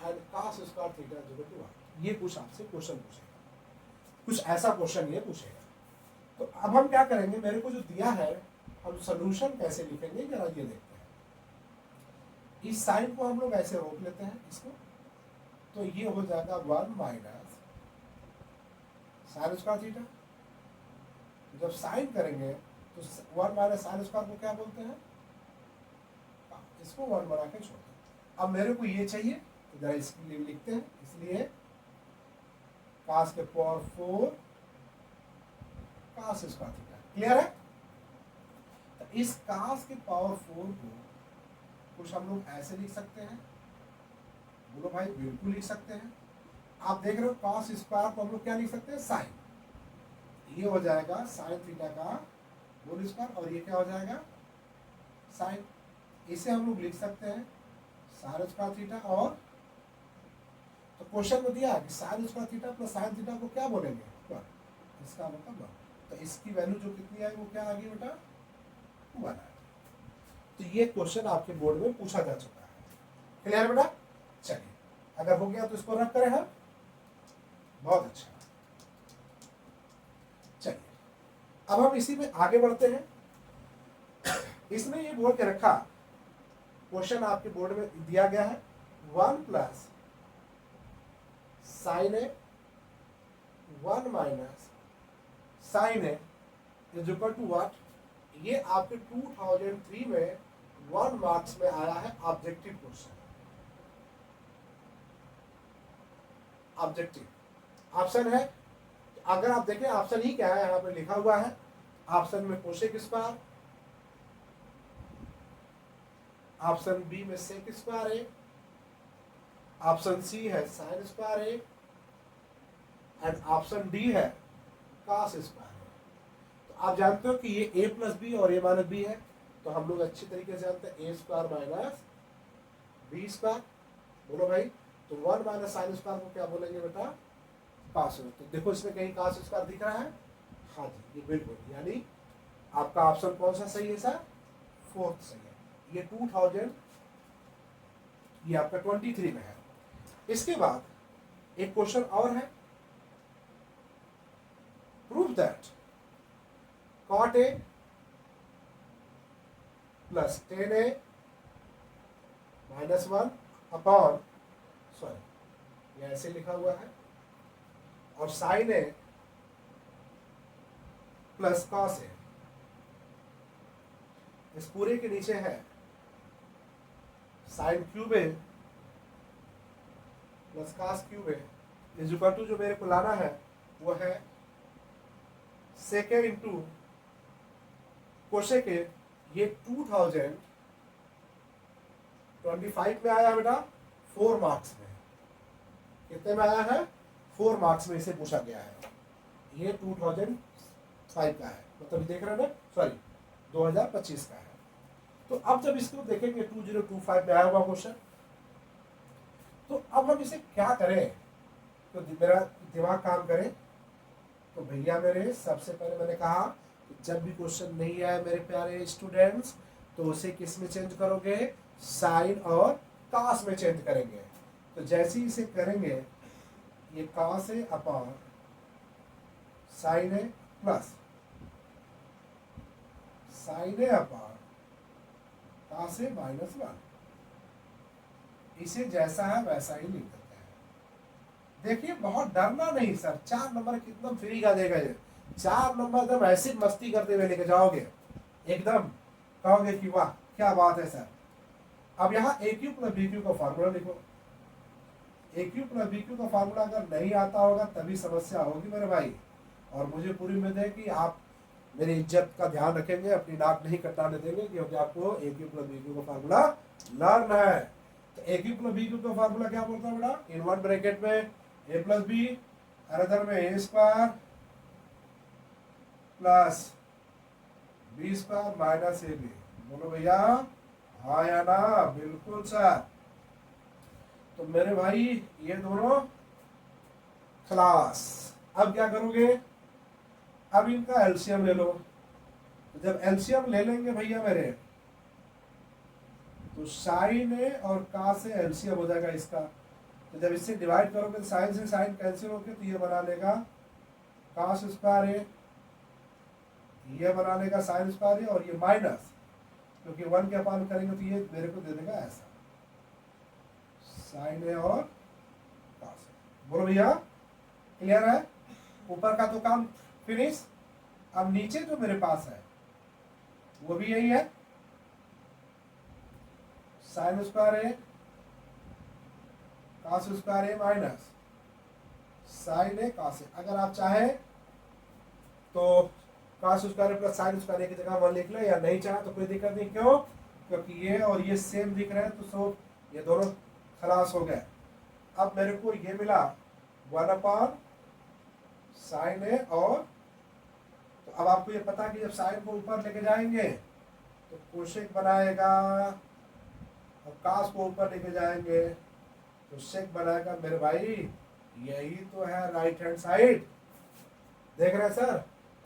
Speaker 1: and cos square theta is equal to 1। ये कुछ आपसे क्वेश्चन पूछेगा, कुछ ऐसा क्वेश्चन ये पूछेगा। तो अब हम क्या करेंगे, मेरे को जो दिया है हम सोल्यूशन कैसे लिखेंगे जरा ये देखते हैं। इस साइन को हम लोग ऐसे रोक लेते हैं इसको, तो ये हो जाएगा 1 माइनस साइन स्क्वायर थीटा। जब साइन करेंगे तो 1 माइनस साइन स्क्वायर को क्या बोलते हैं, इसको 1 बना के छोड़ दो। अब मेरे को ये चाहिए तो जरा इसके लिए लिखते हैं, इसलिए cos के power 4 cos square theta. Clear है? तो इस cos के पावर 4 को कुछ हम लोग ऐसे लिख सकते हैं। बोलो भाई, बिल्कुल लिख सकते हैं। आप देख रहे हो cos स्क्वायर को हम लोग क्या लिख सकते हैं, साइन। ये हो जाएगा साइन थीटा का होल स्क्वायर, और ये क्या हो जाएगा, साइन। इसे हम लोग लिख सकते हैं साइन स्क्वायर थीटा, और तो क्वेश्चन में दिया कि sine square theta plus sine theta को क्या बोलेंगे, वन। इसका मतलब 1। तो इसकी वैल्यू जो कितनी आई वो क्या आ गई बेटा, 1 आ गई। तो ये क्वेश्चन आपके बोर्ड में पूछा जा चुका है। क्लियर बेटा? चलिए, अगर हो गया तो इसको रख करें हम। बहुत अच्छा। चलिए, अब हम इसी में आगे बढ़ते हैं। इसमें ये बोल के रखा, क्वेश्चन आपके बोर्ड में दिया गया है 1 plus sine a 1 minus sine a is equal to what. ये आपके 2003 में 1 मार्क्स में आया है ऑब्जेक्टिव क्वेश्चन। ऑब्जेक्टिव ऑप्शन है, अगर आप देखें ऑप्शन ही क्या है, यहां पे लिखा हुआ है ऑप्शन में कोसेक स्क्वायर, ऑप्शन बी में सेक स्क्वायर ए, ऑप्शन सी है sine square A, and option D है कॉस स्क्वायर ए। तो आप जानते हो कि ये ए प्लस बी और ए माइनस बी है, तो हम लोग अच्छी तरीके से जानते हैं a square minus B square. बोलो भाई, तो 1 माइनस साइन स्क्वायर को क्या बोलेंगे बेटा, कॉस। तो देखो इसमें कहीं कॉस स्क्वायर दिख रहा है, हाँ जी, ये बिल्कुल, यानी आपका ऑप्शन कौन सा सही है सर, 4th सही है। ये 2000, ये आपका 23 में है। इसके बाद एक क्वेश्चन और है, prove that cot a plus tan a minus 1 upon, sorry ये ऐसे लिखा हुआ है, और sine a plus cos a, इस पूरे के नीचे है sine cube a plus cos cube a is equal to, जो मेरे को लाना है वो है सेकेंड इंटू कोशेक ए। ये 2025 में आया बेटा 4 मार्क्स में। कितने में आया है, 4 मार्क्स में इसे पूछा गया है। ये 2005 का है, मतलब देख रहे हैं ना, सॉरी 2025 का है। तो अब जब इसको देखेंगे 2025 में आया हुआ क्वेश्चन, तो अब हम इसे क्या करें, तो मेरा दिमाग काम करे। तो भैया मेरे, सबसे पहले मैंने कहा कि जब भी क्वेश्चन नहीं आए मेरे प्यारे स्टूडेंट्स, तो उसे किस में चेंज करोगे, साइन और कॉस में चेंज करेंगे। तो जैसे ही इसे करेंगे, ये कॉस है अपॉन साइन है plus sine A upon cos A minus 1, इसे जैसा है वैसा ही लिख देते हैं। देखिए बहुत डरना नहीं सर, 4 नंबर कितना फ्री का देगा ये। 4 नंबर एकदम ऐसी मस्ती करते हुए लेके जाओगे, एकदम कहोगे कि वाह क्या बात है सर। अब यहाँ A Q plus B Q का फार्मूला लिखो। ए क्यू प्लस बी क्यू का फार्मूला अगर नहीं आता होगा तभी समस्या होगी मेरे भाई। और मुझे पूरी उम्मीद है कि आप मेरी इज्जत का ध्यान रखेंगे, अपनी नाक नहीं कटाने देंगे, क्योंकि आपको ए क्यू प्लस बी क्यू का फार्मूला लर्न है। तो ए क्यू प्लस बी क्यू का फार्मूला क्या बोलता है बेटा, इन वन ब्रैकेट में ए प्लस बी, अदर में A square plus B square minus A B. बोलो भैया हाँ या ना, बिल्कुल सर। तो मेरे भाई ये दोनों क्लास। अब क्या करोगे, अब इनका एलसीएम ले लो। तो जब एलसीएम ले लेंगे भैया मेरे, तो साइन ए और का से एलसीएम हो जाएगा इसका। तो जब इससे डिवाइड करोगे तो साइन से साइन कैंसिल होकर तो ये बना लेगा कास स्क्वायर ए, ये बना लेगा साइन स्क्वायर ए, और ये माइनस क्योंकि 1 के अपान करेंगे तो ये मेरे को दे देगा ऐसा साइन ए और कास ए। बोलो भैया क्लियर है, ऊपर का तो काम फिनिश। अब नीचे जो मेरे पास है वो भी यही है, sine square a cos square A minus sine a cos a. अगर आप चाहे तो cos square plus sine square की जगह 1 लिख लो, या नहीं चाहे तो कोई दिक्कत नहीं। क्यों, क्योंकि ये और ये सेम दिख रहे हैं, तो सो ये दोनों खलास हो गए। अब मेरे को ये मिला 1 अपॉन साइन ए, और तो अब आपको ये पता कि जब साइन को ऊपर लेके जाएंगे तो कोशेक बनाएगा, और कास को ऊपर लेके जाएंगे तो सेक बनाएगा। मेरे भाई यही तो है राइट हैंड साइड। देख रहे हैं सर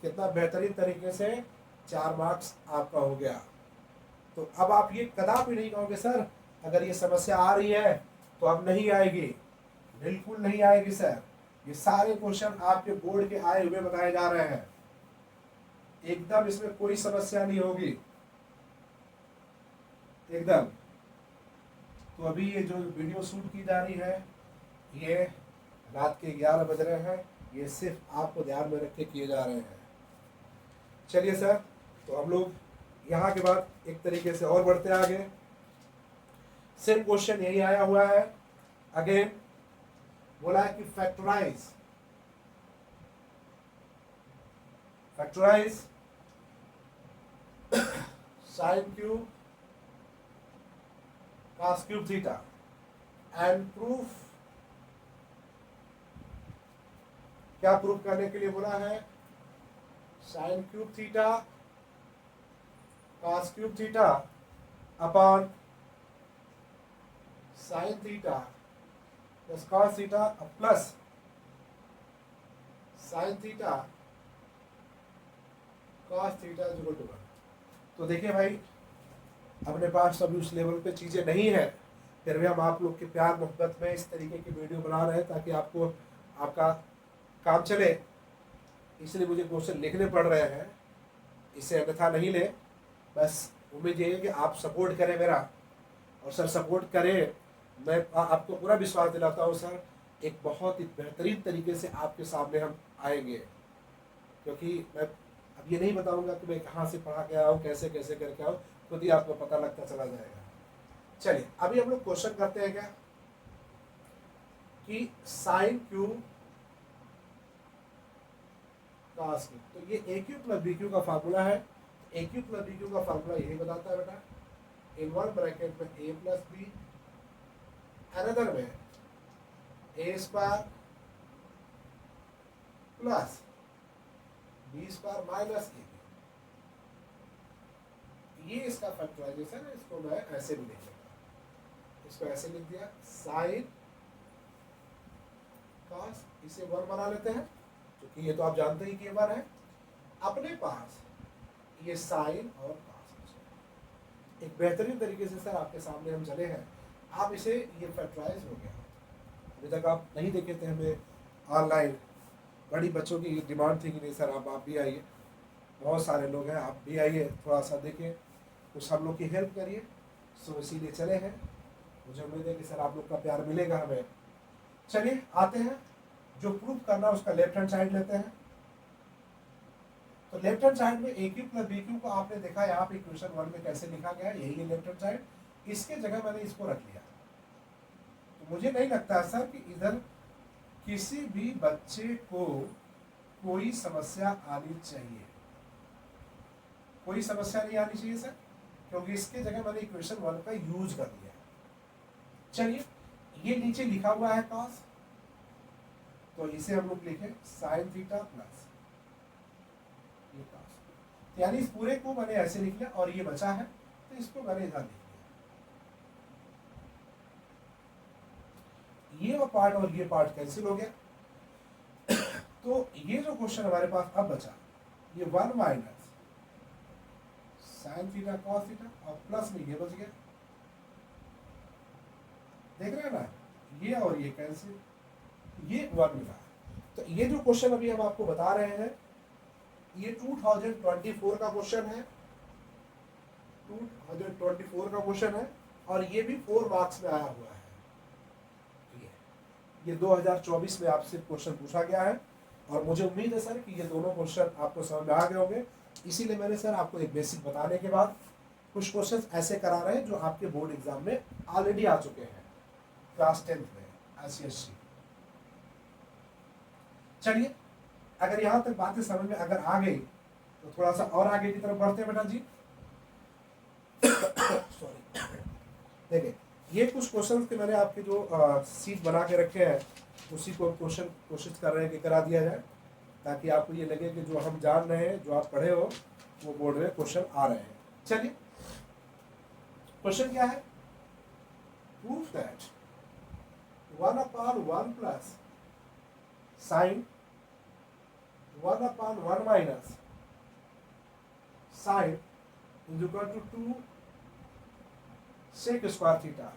Speaker 1: कितना बेहतरीन तरीके से 4 मार्क्स आपका हो गया। तो अब आप ये कदापि नहीं कहोगे सर अगर ये समस्या आ रही है तो अब नहीं आएगी, बिल्कुल नहीं आएगी सर। ये सारे क्वेश्चन आपके बोर्ड के आए हुए बताए जा रहे हैं, एकदम इसमें कोई समस्या नहीं होगी एकदम। तो अभी ये जो वीडियो शूट की जा रही है ये रात के 11 बज रहे हैं, ये सिर्फ आपको ध्यान में रख के किए जा रहे हैं। चलिए सर, तो हम लोग यहाँ के बाद एक तरीके से और बढ़ते आगे। सेम क्वेश्चन यही आया हुआ है, अगेन बोला है कि factorise sine cube cos cube theta and proof. क्या प्रूफ करने के लिए बोला है, sine cube theta cos cube theta upon sine theta plus cos theta plus sine theta cos theta is equal to 1। तो देखिए भाई अपने पास अभी उस लेवल पे चीज़ें नहीं है, फिर भी हम आप लोग के प्यार मोहब्बत में इस तरीके की वीडियो बना रहे हैं ताकि आपको आपका काम चले, इसलिए मुझे क्वेश्चन लिखने पड़ रहे हैं, इसे अन्यथा नहीं ले। बस उम्मीद ये है कि आप सपोर्ट करें मेरा, और सर सपोर्ट करें। मैं आपको पूरा विश्वास दिलाता हूँ सर एक बहुत ही बेहतरीन तरीके से आपके सामने हम आएंगे, क्योंकि मैं अब ये नहीं बताऊंगा कि मैं कहाँ से पढ़ा के आया हूँ, कैसे कैसे करके आऊँ, खुद ही आपको पता लगता चला जाएगा। चलिए अभी हम लोग क्वेश्चन करते हैं क्या कि साइन क्यूब cos क्यूब। तो ये ए क्यू प्लस बी क्यू का फार्मूला है। ए क्यू प्लस बी क्यू का फार्मूला यही बताता है बेटा, इन वन ब्रैकेट में ए प्लस बी, अनदर में A square plus B square minus A. ये इसका फैक्टराइजेशन है, इसको मैं ऐसे भी लिख लेता, इसको ऐसे लिख दिया साइन cos, इसे 1 बना लेते हैं क्योंकि ये तो आप जानते ही कि 1 है। अपने पास ये साइन और cos एक बेहतरीन तरीके से सर आपके सामने हम चले हैं। आप इसे ये फैक्टराइज हो गया, अभी तक आप नहीं देखे थे हमें ऑनलाइन, बड़ी बच्चों की डिमांड थी कि नहीं सर आप भी आइए, बहुत सारे लोग हैं, आप भी आइए थोड़ा सा देखिए, कुछ हम लोग की हेल्प करिए। सो इसीलिए चले हैं, मुझे उम्मीद है कि सर आप लोग का प्यार मिलेगा हमें। चलिए आते हैं, जो प्रूफ करना है उसका लेफ्ट हैंड साइड लेते हैं। तो लेफ्ट हैंड साइड में ए क्यू प्लस बी क्यू को आपने देखा यहाँ पे इक्वेशन 1 में कैसे लिखा गया है, यही है लेफ्ट हैंड साइड। इसके जगह मैंने इसको रख लिया। तो मुझे नहीं लगता सर कि इधर किसी भी बच्चे को कोई समस्या आनी चाहिए, कोई समस्या नहीं आनी चाहिए सर, क्योंकि इसके जगह मैंने इक्वेशन 1 का यूज कर लिया। चलिए ये नीचे लिखा हुआ है cos, तो इसे हम लोग लिखे sin थीटा प्लस ये cos, यानी इस पूरे को मैंने ऐसे लिख लिया और ये बचा है तो इसको मैंने इधर लिख लिया। ये पार्ट और ये पार्ट कैंसिल हो गया। तो ये जो क्वेश्चन हमारे पास अब बचा, ये 1 minus sine theta cos theta और प्लस में ये बच गया, देख रहे हैं ना, ये और ये कैंसिल, ये 1 मिला। तो ये जो क्वेश्चन अभी हम आपको बता रहे हैं, ये 2024 का क्वेश्चन है, 2024 का क्वेश्चन है, और ये भी 4 मार्क्स में आया हुआ है। ये 2024 में आपसे क्वेश्चन पूछा गया है, और मुझे उम्मीद है सर कि ये दोनों क्वेश्चन आपको समझ में आ गए होंगे। इसीलिए मैंने सर आपको एक बेसिक बताने के बाद कुछ क्वेश्चन ऐसे करा रहे हैं जो आपके बोर्ड एग्जाम में ऑलरेडी आ चुके हैं क्लास 10th में ICSE। चलिए अगर यहाँ तक बातें समझ में अगर आ गई तो थोड़ा सा और आगे की तरफ बढ़ते हैं बेटा जी। सॉरी, देखिए ये कुछ क्वेश्चन के मैंने आपके जो सीट बना के रखे हैं उसी को क्वेश्चन कोशिश कर रहे हैं कि करा दिया जाए, ताकि आपको ये लगे कि जो हम जान रहे हैं, जो आप पढ़े हो, वो बोर्ड में क्वेश्चन आ रहे हैं। चलिए क्वेश्चन क्या है, proof that 1/1 plus sine 1/1 minus sine is equal to 2 sec square theta.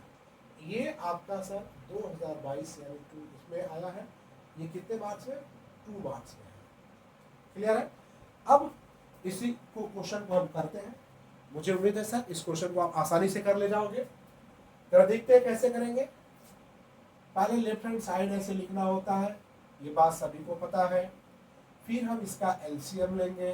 Speaker 1: ये आपका सर 2022 यानी 2 इसमें आया है। ये कितने मार्क्स में, 2 मार्क्स में है। क्लियर है। अब इसी को क्वेश्चन को हम करते हैं। मुझे उम्मीद है सर इस क्वेश्चन को आप आसानी से कर ले जाओगे। जरा देखते हैं कैसे करेंगे। पहले लेफ्ट हैंड साइड ऐसे लिखना होता है, ये बात सभी को पता है। फिर हम इसका एलसीएम लेंगे।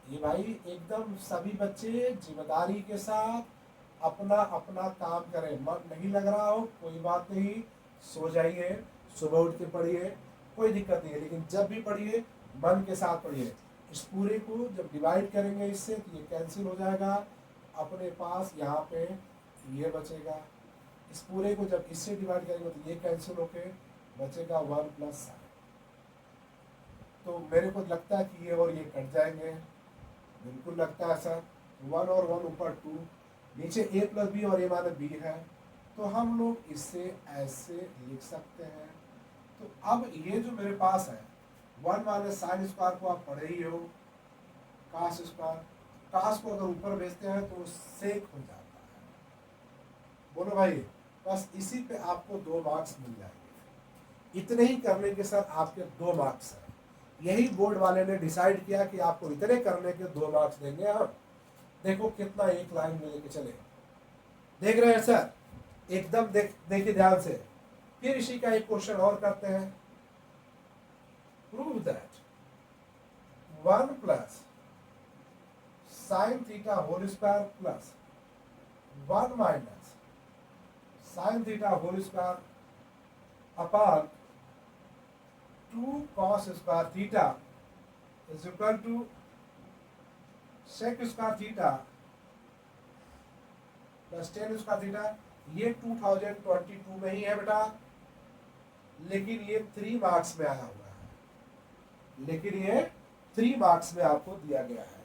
Speaker 1: ये भाई एकदम सभी बच्चे जिम्मेदारी के साथ अपना अपना काम करें, मन नहीं लग रहा हो कोई बात नहीं, सो जाइए, सुबह उठ के पढ़िए, कोई दिक्कत नहीं है, लेकिन जब भी पढ़िए मन के साथ पढ़िए। इस पूरे को जब डिवाइड करेंगे इससे तो ये कैंसिल हो जाएगा, अपने पास यहाँ पे ये बचेगा। इस पूरे को जब इससे डिवाइड करेंगे तो ये कैंसिल होके बचेगा 1 प्लस साइन। तो मेरे को लगता है कि ये और ये कट जाएंगे, बिल्कुल लगता है ऐसा। 1 और 1 ऊपर 2, नीचे a प्लस बी और a माइनस बी है, तो हम लोग इससे ऐसे लिख सकते हैं। तो अब ये जो मेरे पास है 1 माइनस साइन स्क्वायर को आप पढ़े ही हो, कास स्क्वायर, कास को अगर ऊपर भेजते हैं तो सेक हो जाता है। बोलो भाई, बस इसी पे आपको 2 मार्क्स मिल जाएंगे। इतने ही करने के साथ आपके 2 मार्क्स हैं। यही बोर्ड वाले ने डिसाइड किया कि आपको इतने करने के 2 मार्क्स देंगे। आप देखो कितना एक लाइन में लेके चले, देख रहे हैं सर, एकदम देखिए ध्यान से। फिर इसी का एक क्वेश्चन और करते हैं। Prove that 1 plus sine theta whole square plus 1 minus sine theta whole square upon 2 cos square theta is equal to sec square theta plus tan square theta. ये 2022 में ही है बेटा, लेकिन ये 3 मार्क्स में आया हुआ है, लेकिन ये 3 मार्क्स में आपको दिया गया है।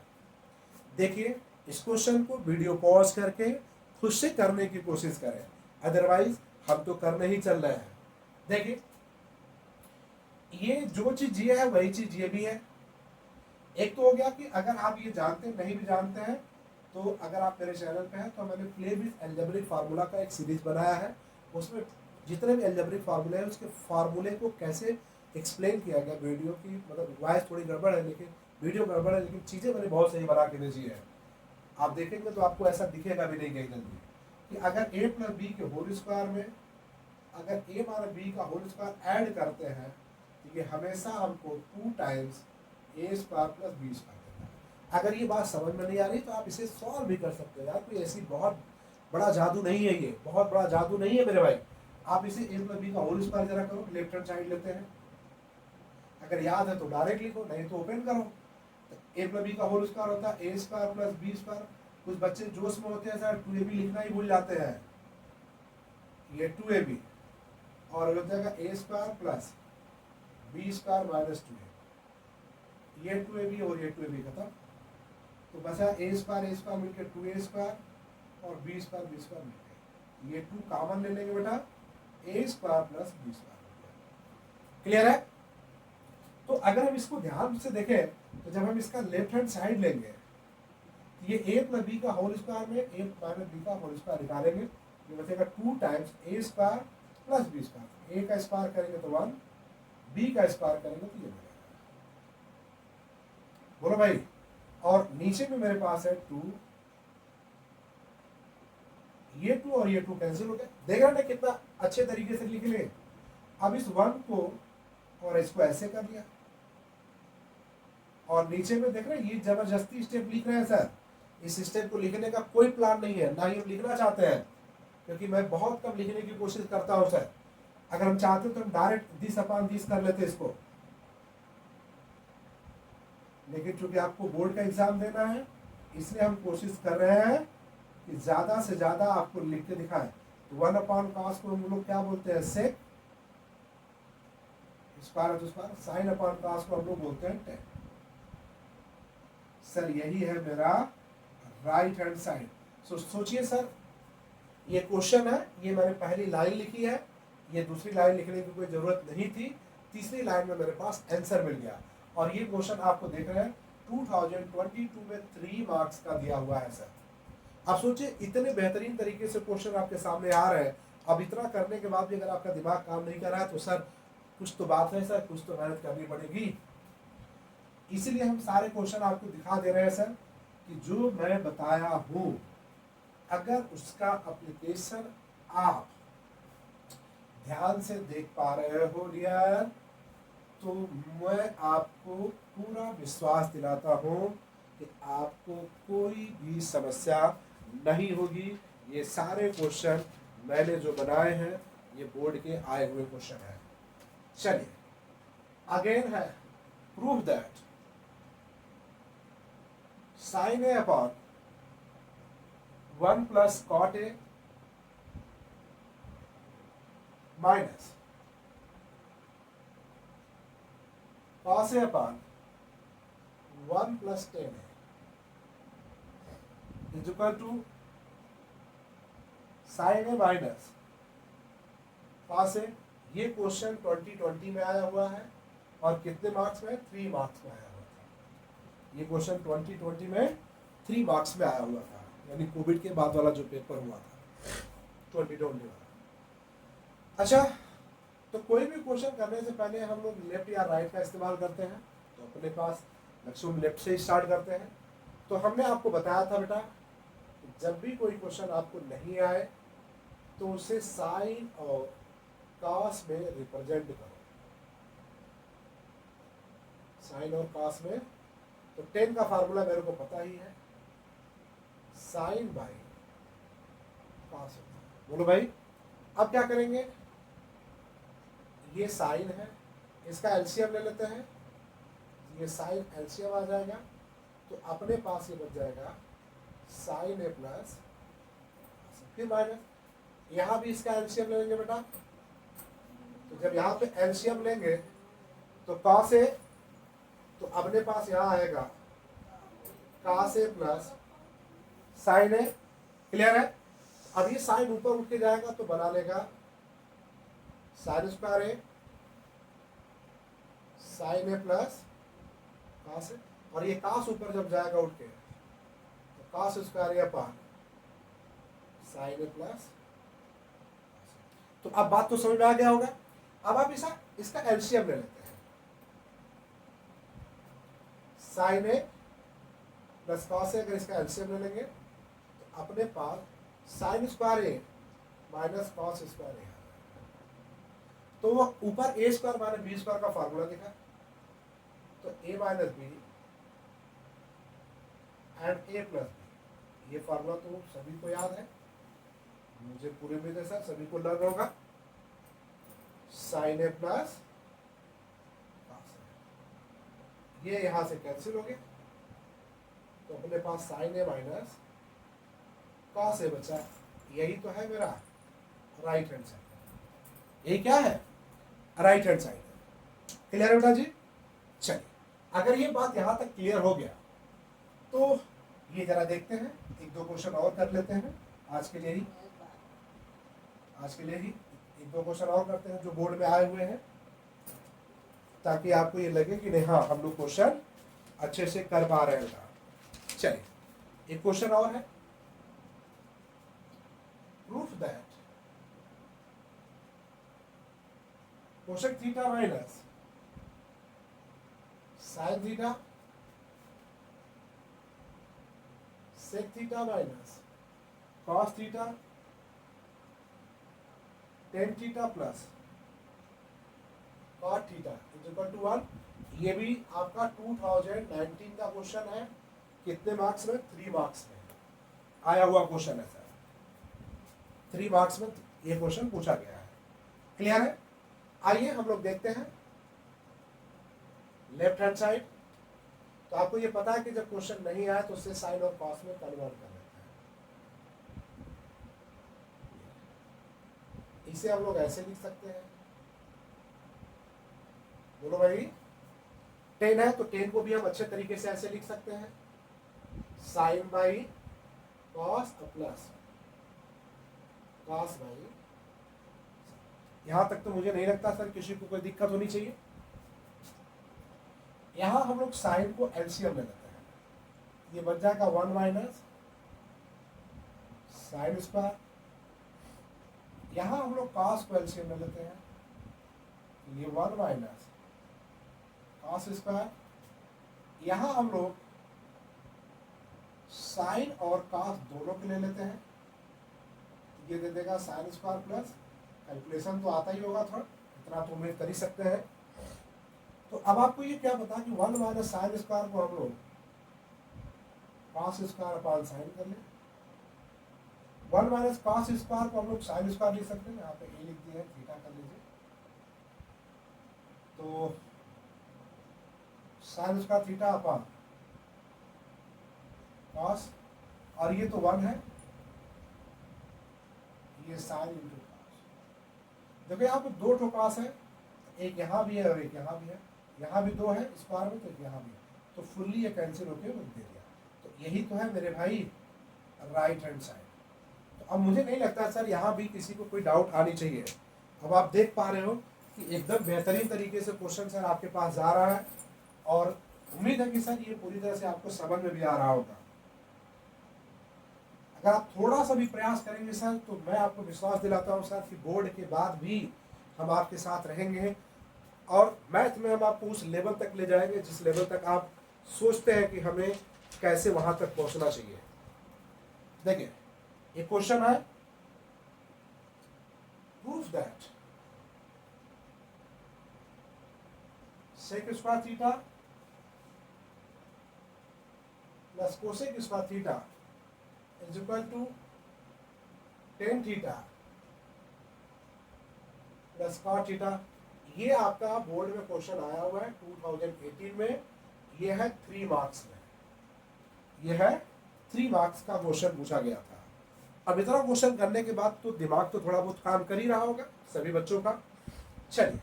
Speaker 1: देखिए इस क्वेश्चन को वीडियो पॉज करके खुद से करने की कोशिश करें, अदरवाइज हम तो करने ही चल रहे हैं। देखिए ये जो चीज ये है वही चीज ये भी है। एक तो हो गया कि अगर आप ये जानते नहीं भी जानते हैं, तो अगर आप मेरे चैनल पे हैं तो मैंने प्ले विद एल्जेब्रिक फार्मूला का एक सीरीज बनाया है। उसमें जितने भी एल्जेब्रिक फार्मूले हैं उसके फार्मूले को कैसे एक्सप्लेन किया गया वीडियो की, मतलब वॉइस थोड़ी गड़बड़ है लेकिन वीडियो गड़बड़ है लेकिन चीज़ें मैंने बहुत सही बना के भेजी है। आप देखेंगे तो आपको ऐसा दिखेगा भी नहीं कहीं जल्दी कि अगर ए प्लस बी के होल स्क्वायर में अगर ए माइनस बी का होल स्क्वायर ऐड करते हैं तो ये हमेशा हमको 2 टाइम्स ए स्क्वायर प्लस बी स्क्वायर देता है। अगर ये बात समझ में नहीं आ रही तो आप इसे सॉल्व भी कर सकते हो यार, कोई ऐसी बहुत बड़ा जादू नहीं है, ये बहुत बड़ा जादू नहीं है मेरे भाई। आप इसे ए प्लस बी का होल स्क्वायर जरा करो, लेफ्ट हैंड साइड लेते हैं, अगर याद है तो डायरेक्ट लिखो, नहीं तो ओपन करो। ए प्लस बी का होल स्क्वायर होता है ए स्क्वायर प्लस बी स्क्वायर। कुछ बच्चे जोश में होते हैं सर 2ab लिखना ही भूल जाते हैं, ये 2ab और हो जाएगा A square plus B square minus 2a, ये 2ab और ये 2ab खत्म। तो बचा ए स्क्वायर मिलकर 2a स्क्वायर और बी स्क्वायर मिलकर, ये 2 कॉमन ले लेंगे बेटा, A square plus B square. Clear है? तो अगर हम इसको ध्यान से देखें तो जब हम इसका लेफ्ट हैंड साइड लेंगे तो ये ए प्लस बी का होल स्क्वायर में ए माइनस बी का होल स्क्वायर निकालेंगे, ये बचेगा 2 टाइम्स ए स्क्वायर प्लस बी स्क्वायर। ए का स्क्वायर करेंगे तो 1, बी का स्क्वायर करेंगे तो ये मिलेगा। बोलो भाई। और नीचे में मेरे पास है 2, ये 2 और ये 2 कैंसिल हो गया। देख रहे हैं कितना अच्छे तरीके से लिख ले। अब इस 1 को और इसको ऐसे कर लिया और नीचे में देख रहे हैं ये जबरदस्ती स्टेप लिख रहे हैं सर। इस स्टेप को लिखने का कोई प्लान नहीं है, ना ही हम लिखना चाहते हैं, क्योंकि मैं बहुत कम लिखने की कोशिश करता हूं सर। अगर हम चाहते तो हम डायरेक्ट दिस अपॉन दिस कर लेते इसको, लेकिन चूंकि आपको बोर्ड का एग्जाम देना है इसलिए हम कोशिश कर रहे हैं कि ज्यादा से ज्यादा आपको लिख के दिखाएं। तो 1 अपॉन कॉस को हम लोग क्या बोलते हैं, सेक स्क्वायर तो स्क्वायर, साइन अपॉन कॉस को हम लोग बोलते हैं टेन। सर यही है मेरा राइट हैंड साइड। सोचिए सर, ये क्वेश्चन है, ये मैंने पहली लाइन लिखी है, ये दूसरी लाइन लिखने की कोई जरूरत नहीं थी, तीसरी लाइन में मेरे पास आंसर मिल गया। और ये क्वेश्चन आपको देख रहे हैं 2022 में 3 मार्क्स का दिया हुआ है सर। आप सोचिए इतने बेहतरीन तरीके से क्वेश्चन आपके सामने आ रहे हैं, अब इतना करने के बाद भी अगर आपका दिमाग काम नहीं कर रहा है तो सर कुछ तो बात है सर, कुछ तो मेहनत करनी पड़ेगी। इसीलिए हम सारे क्वेश्चन आपको दिखा दे रहे हैं सर कि जो मैं बताया हूं अगर उसका एप्लीकेशन आप ध्यान से देख पा रहे हो यार, तो मैं आपको पूरा विश्वास दिलाता हूं कि आपको कोई भी समस्या नहीं होगी। ये सारे क्वेश्चन मैंने जो बनाए हैं ये बोर्ड के आए हुए क्वेश्चन हैं। चलिए अगेन है, prove that sine A upon 1 plus cot A minus cos A upon 1 plus tan A is equal to sine A minus cos A. ये क्वेश्चन 2020 में आया हुआ है और कितने मार्क्स में, 3 मार्क्स में आया हुआ था। ये क्वेश्चन 2020 में 3 मार्क्स में आया हुआ था, यानी कोविड के बाद वाला जो पेपर हुआ था 2020 वाला। अच्छा, तो कोई भी क्वेश्चन करने से पहले हम लोग लेफ्ट या राइट का इस्तेमाल करते हैं, तो अपने पास मैक्सिमम लेफ्ट से ही स्टार्ट करते हैं। तो हमने आपको बताया था बेटा जब भी कोई क्वेश्चन आपको नहीं आए तो उसे साइन और कॉस में रिप्रेजेंट करो, साइन और कॉस में। तो 10 का फार्मूला मेरे को पता ही है, साइन बाई कॉस होता है। बोलो भाई। अब क्या करेंगे, ये साइन है, इसका एलसीएम ले लेते हैं, ये साइन एलसीएम आ जाएगा, तो अपने पास ये बच जाएगा साइन ए प्लस फिर माइनस, यहाँ भी इसका एलसीएम ले लेंगे बेटा। तो जब यहाँ पे एलसीएम लेंगे तो कॉस ए, तो अपने पास यहाँ आएगा cos A plus sine A. Clear है? अब ये साइन ऊपर उठ के जाएगा तो बना लेगा sign square A, sign A plus cos ए, और ये कॉस ऊपर जब जाएगा उठ के तो cos square A upon sine A plus. तो अब बात तो समझ में आ गया होगा। अब आप इसका एलसीएम ले लेते हैं, sine A plus cos A, अगर इसका एलसीएम ले लेंगे तो अपने पास sine square A minus cos square A, तो वो ऊपर A square minus B square का फार्मूला देखा, तो A minus B and A plus B, ये फार्मूला तो सभी को याद है, मुझे पूरे में सर सभी को लर्न होगा। साइन ए प्लस ये यहां से कैंसिल हो गया, तो अपने पास साइन ए माइनस कॉस ए बचा, यही तो है मेरा राइट हैंड साइड, ये क्या है राइट हैंड साइड। क्लियर है बेटा जी? चलिए, अगर ये बात यहां तक क्लियर हो गया तो ये जरा देखते हैं, एक दो क्वेश्चन और कर लेते हैं आज के लिए ही, एक दो क्वेश्चन और करते हैं जो बोर्ड में आए हुए हैं, ताकि आपको ये लगे कि नहीं हाँ हम लोग क्वेश्चन अच्छे से कर पा रहे हैं। चलिए, एक क्वेश्चन और है, proof that cosec theta minus sine theta sec theta minus cos theta tan theta plus cot theta is equal to 1। ये भी आपका 2019 का क्वेश्चन है, कितने मार्क्स में? 3 मार्क्स में आया हुआ क्वेश्चन है सर, 3 मार्क्स में ये क्वेश्चन पूछा गया है। क्लियर है? आइए हम लोग देखते हैं लेफ्ट हैंड साइड। तो आपको ये पता है कि जब क्वेश्चन नहीं आया तो उससे साइन और कॉस में कन्वर्ट कर देते हैं। इसे हम लोग ऐसे लिख सकते हैं, बोलो भाई 10 है तो 10 को भी हम अच्छे तरीके से ऐसे लिख सकते हैं, sine by cos plus cos by. यहां तक तो मुझे नहीं लगता सर किसी को कोई दिक्कत होनी चाहिए। यहां हम लोग साइन को एलसीएम ले लेते हैं, ये बच जाएगा 1 माइनस साइन स्क्वायर। यहां हम लोग कॉस को एलसीएम ले लेते हैं, ये 1 माइनस कॉस स्क्वायर। यहां हम लोग साइन और कॉस दोनों के ले लेते हैं, ये दे देगा साइन स्क्वायर प्लस, कैलकुलेशन तो आता ही होगा थोड़ा, इतना तो उम्मीद कर ही सकते हैं। तो अब आपको ये क्या पता कि 1 माइनस साइन स्क्वायर को हम लोग कॉस स्क्वायर अपॉन साइन कर लें, 1 माइनस कॉस स्क्वायर को हम लोग साइन स्क्वायर लिख सकते हैं, यहाँ पे ए लिख दिया है, थीटा कर लीजिए, तो sine square theta upon cos, और ये तो 1 है, ये साइन इंटू कॉस। देखो यहाँ पे 2 ठो कॉस है, एक यहाँ भी है और एक यहाँ भी है, यहाँ भी 2 है स्क्वायर में, तो यहाँ भी है, तो फुल्ली ये कैंसिल होकर दे दिया। तो यही तो है मेरे भाई राइट हैंड साइड। तो अब मुझे नहीं लगता सर यहाँ भी किसी को कोई डाउट आनी चाहिए। अब आप देख पा रहे हो कि एकदम बेहतरीन तरीके से क्वेश्चन सर आपके पास जा रहा है, और उम्मीद है कि सर ये पूरी तरह से आपको समझ में भी आ रहा होगा। अगर आप थोड़ा सा भी प्रयास करेंगे सर, तो मैं आपको विश्वास दिलाता हूँ सर कि बोर्ड के बाद भी हम आपके साथ रहेंगे, और मैथ में हम आपको उस लेवल तक ले जाएंगे जिस लेवल तक आप सोचते हैं कि हमें कैसे वहां तक पहुंचना चाहिए। देखिए, एक क्वेश्चन है, proof that sec square theta plus cosec square theta is equal to tan theta plus cot theta. ये आपका बोर्ड में क्वेश्चन आया हुआ है 2018 में, ये है 3 मार्क्स में, ये है 3 मार्क्स का क्वेश्चन पूछा गया था। अब इतना क्वेश्चन करने के बाद तो दिमाग तो थोड़ा बहुत काम कर ही रहा होगा सभी बच्चों का। चलिए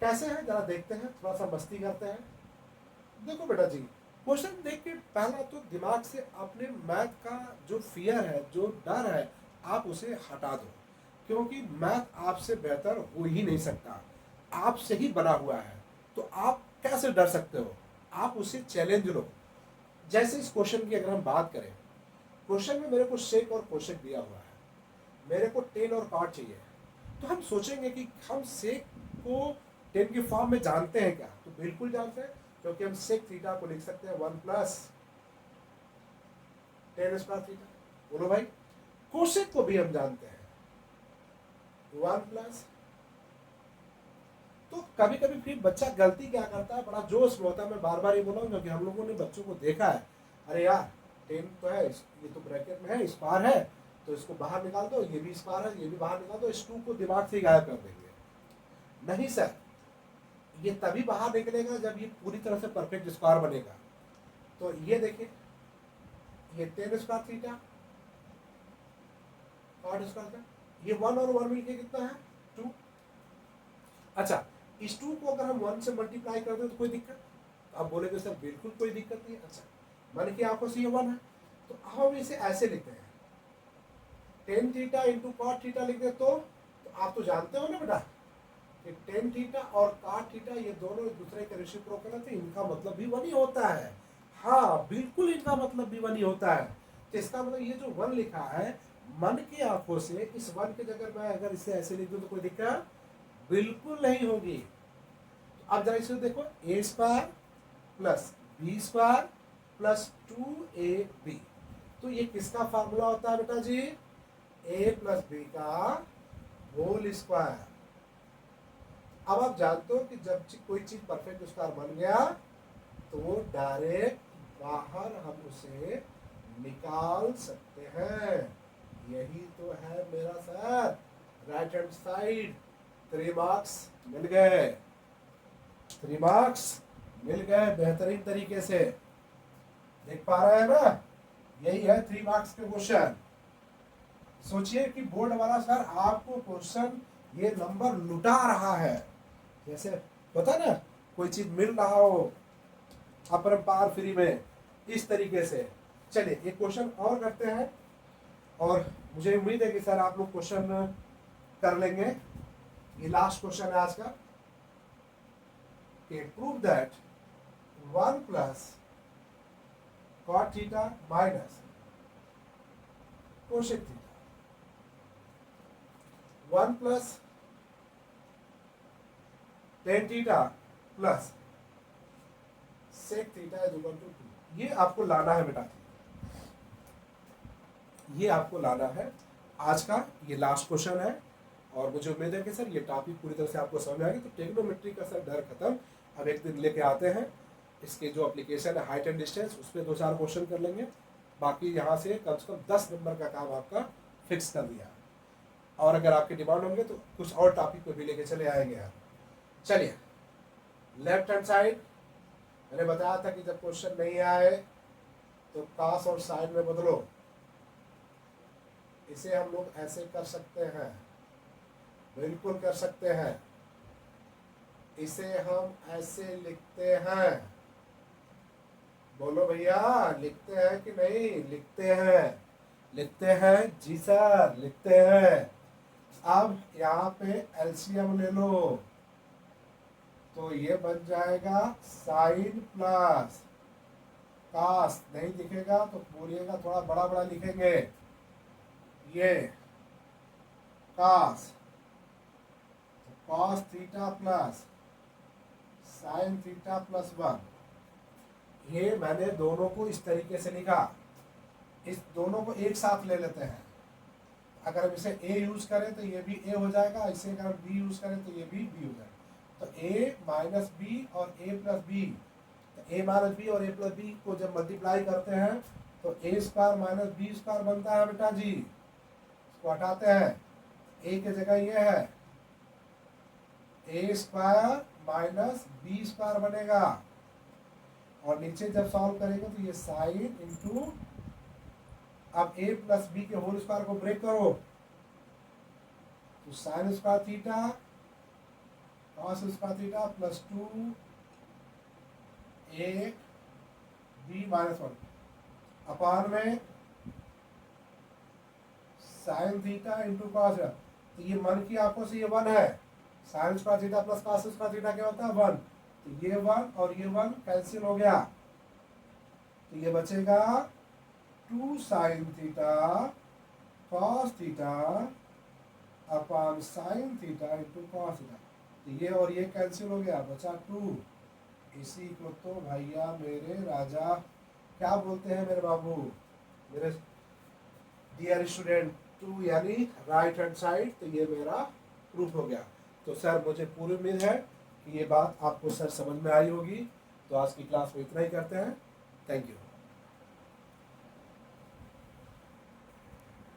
Speaker 1: कैसे है जरा देखते हैं, थोड़ा सा मस्ती करते हैं। देखो बेटा जी, क्वेश्चन देख के पहला तो दिमाग से अपने मैथ का जो फियर है, जो डर है, आप उसे हटा दो, क्योंकि मैथ आपसे बेहतर हो ही नहीं सकता, आपसे ही बना हुआ है, तो आप कैसे डर सकते हो? आप उसे चैलेंज लो। जैसे इस क्वेश्चन की अगर हम बात करें, क्वेश्चन में मेरे को सेक और कोसेक दिया हुआ है, मेरे को टेन और कॉट चाहिए, तो हम सोचेंगे कि हम सेक को टेन के फॉर्म में जानते हैं क्या? तो बिल्कुल जानते हैं। क्योंकि हम सेक थीटा को लिख सकते हैं 1 प्लस टेन स्क्वायर थीटा। बोलो भाई, कोसेक को भी हम जानते हैं 1 प्लस। तो कभी कभी फिर बच्चा गलती क्या करता है, बड़ा जोश में होता है, मैं बार बार ये बोला हूँ क्योंकि हम लोगों ने बच्चों को देखा है, अरे यार 10 तो है, ये तो ब्रैकेट में है, स्क्वायर है, तो इसको बाहर निकाल दो, ये भी स्क्वायर है, ये भी बाहर निकाल दो, इस 2 को दिमाग से गायब कर देंगे। नहीं सर, ये तभी बाहर निकलेगा जब ये पूरी तरह से परफेक्ट स्क्वायर बनेगा। तो ये देखिए, ये 10 स्क्वायर थीटा कॉट स्क्वायर का, ये 1 और 1 मिलके कितना है 2। अच्छा, इस 2 को अगर हम 1 से मल्टीप्लाई कर दें तो कोई दिक्कत? आप बोलेंगे सर बिल्कुल कोई दिक्कत नहीं। अच्छा, मन की आंखों से ये 1 है, तो अब हम इसे ऐसे लिखते हैं 10 थीटा इंटू कॉट थीटा लिख दे तो आप तो जानते हो ना बेटा कि 10 थीटा और कॉट थीटा ये दोनों एक दूसरे के रेसिप्रोकल है, तो इनका मतलब भी 1 ही होता है। हाँ बिल्कुल, इनका मतलब भी 1 ही होता है। तो इसका मतलब ये जो 1 लिखा है, मन की आंखों से इस 1 की जगह मैं अगर इसे ऐसे लिख दूं तो कोई दिक्कत बिल्कुल नहीं होगी। तो अब जरा इसे देखो, A square plus B square plus 2ab, तो ये किसका फार्मूला होता है बेटा जी? a प्लस बी का होल स्क्वायर। अब आप जानते हो कि जब कोई चीज परफेक्ट स्क्वायर बन गया तो डायरेक्ट बाहर हम उसे निकाल सकते हैं। यही तो है मेरा sir, right hand side. 3 marks मिल गए, 3 मार्क्स मिल गए बेहतरीन तरीके से। देख पा रहे हैं ना, यही है 3 मार्क्स के क्वेश्चन। सोचिए कि बोर्ड वाला सर आपको क्वेश्चन ये नंबर लुटा रहा है, जैसे होता है ना कोई चीज मिल रहा हो अपरंपार फ्री में, इस तरीके से। चलिए एक क्वेश्चन और करते हैं, और मुझे उम्मीद है कि सर आप लोग क्वेश्चन कर लेंगे। ये लास्ट क्वेश्चन है आज का, कि prove that 1 plus cot theta minus cosec theta, 1 plus tan theta plus sec theta is equal to 2। ये आपको लाना है बेटा, ये आपको लाना है। आज का ये लास्ट क्वेश्चन है, और मुझे उम्मीद है कि सर ये टॉपिक पूरी तरह से आपको समझ आ गई। तो ट्रिग्नोमेट्री का सर डर खत्म, अब एक दिन लेके आते हैं इसके जो एप्लीकेशन है हाइट एंड डिस्टेंस, उस पर 2-4 क्वेश्चन कर लेंगे। बाकी यहाँ से कम 10 नंबर का काम आपका फिक्स कर दिया, और अगर आपके डिमांड होंगे तो कुछ और टॉपिक पे भी लेके चले आएंगे आप। चलिए लेफ्ट हैंड साइड, मैंने बताया था कि जब क्वेश्चन नहीं आए तो कास और साइन में बदलो। इसे हम लोग ऐसे कर सकते हैं, बिल्कुल कर सकते हैं। इसे हम ऐसे लिखते हैं, बोलो भैया लिखते हैं कि नहीं? लिखते हैं, लिखते हैं जी सर, लिखते हैं। अब यहाँ पे एलसीएम ले लो, तो ये बन जाएगा साइन प्लस कास। नहीं दिखेगा तो बोलिएगा, थोड़ा बड़ा बड़ा लिखेंगे, ये cos, cos theta plus sine theta plus 1। ये मैंने दोनों को इस तरीके से लिखा, इस दोनों को एक साथ ले लेते हैं। अगर हम इसे a यूज करें तो ये भी a हो जाएगा, इसे अगर हम b यूज करें तो ये भी b हो जाएगा। तो a माइनस बी और a प्लस बी, तो a माइनस बी और a प्लस बी को जब मल्टीप्लाई करते हैं तो a square minus B square बनता है बेटा जी। इसको हटाते हैं, a की जगह ये है a square minus B square बनेगा, और नीचे जब सॉल्व करेंगे तो ये साइन इंटू, अब a प्लस बी के होल स्क्वायर को ब्रेक करो तो sine square theta cos square theta plus 2 a b minus 1 upon में साइन थीटा इंटू कॉस। तो ये मन की आंखों से ये 1 है, sine square theta plus cos square theta क्या होता है 1। तो ये 1 और ये 1 कैंसिल हो गया, तो ये बचेगा 2 साइन थीटा कॉस थीटा अपान sine theta into cos theta. तो ये और ये कैंसिल हो गया, बचा 2 इसी को तो भैया मेरे राजा क्या बोलते हैं मेरे बाबू, मेरे डियर स्टूडेंट। टू यानी राइट हैंड साइड, तो ये मेरा प्रूफ हो गया। तो सर मुझे पूरी उम्मीद है कि ये बात आपको सर समझ में आई होगी। तो आज की क्लास में इतना ही करते हैं। Thank you.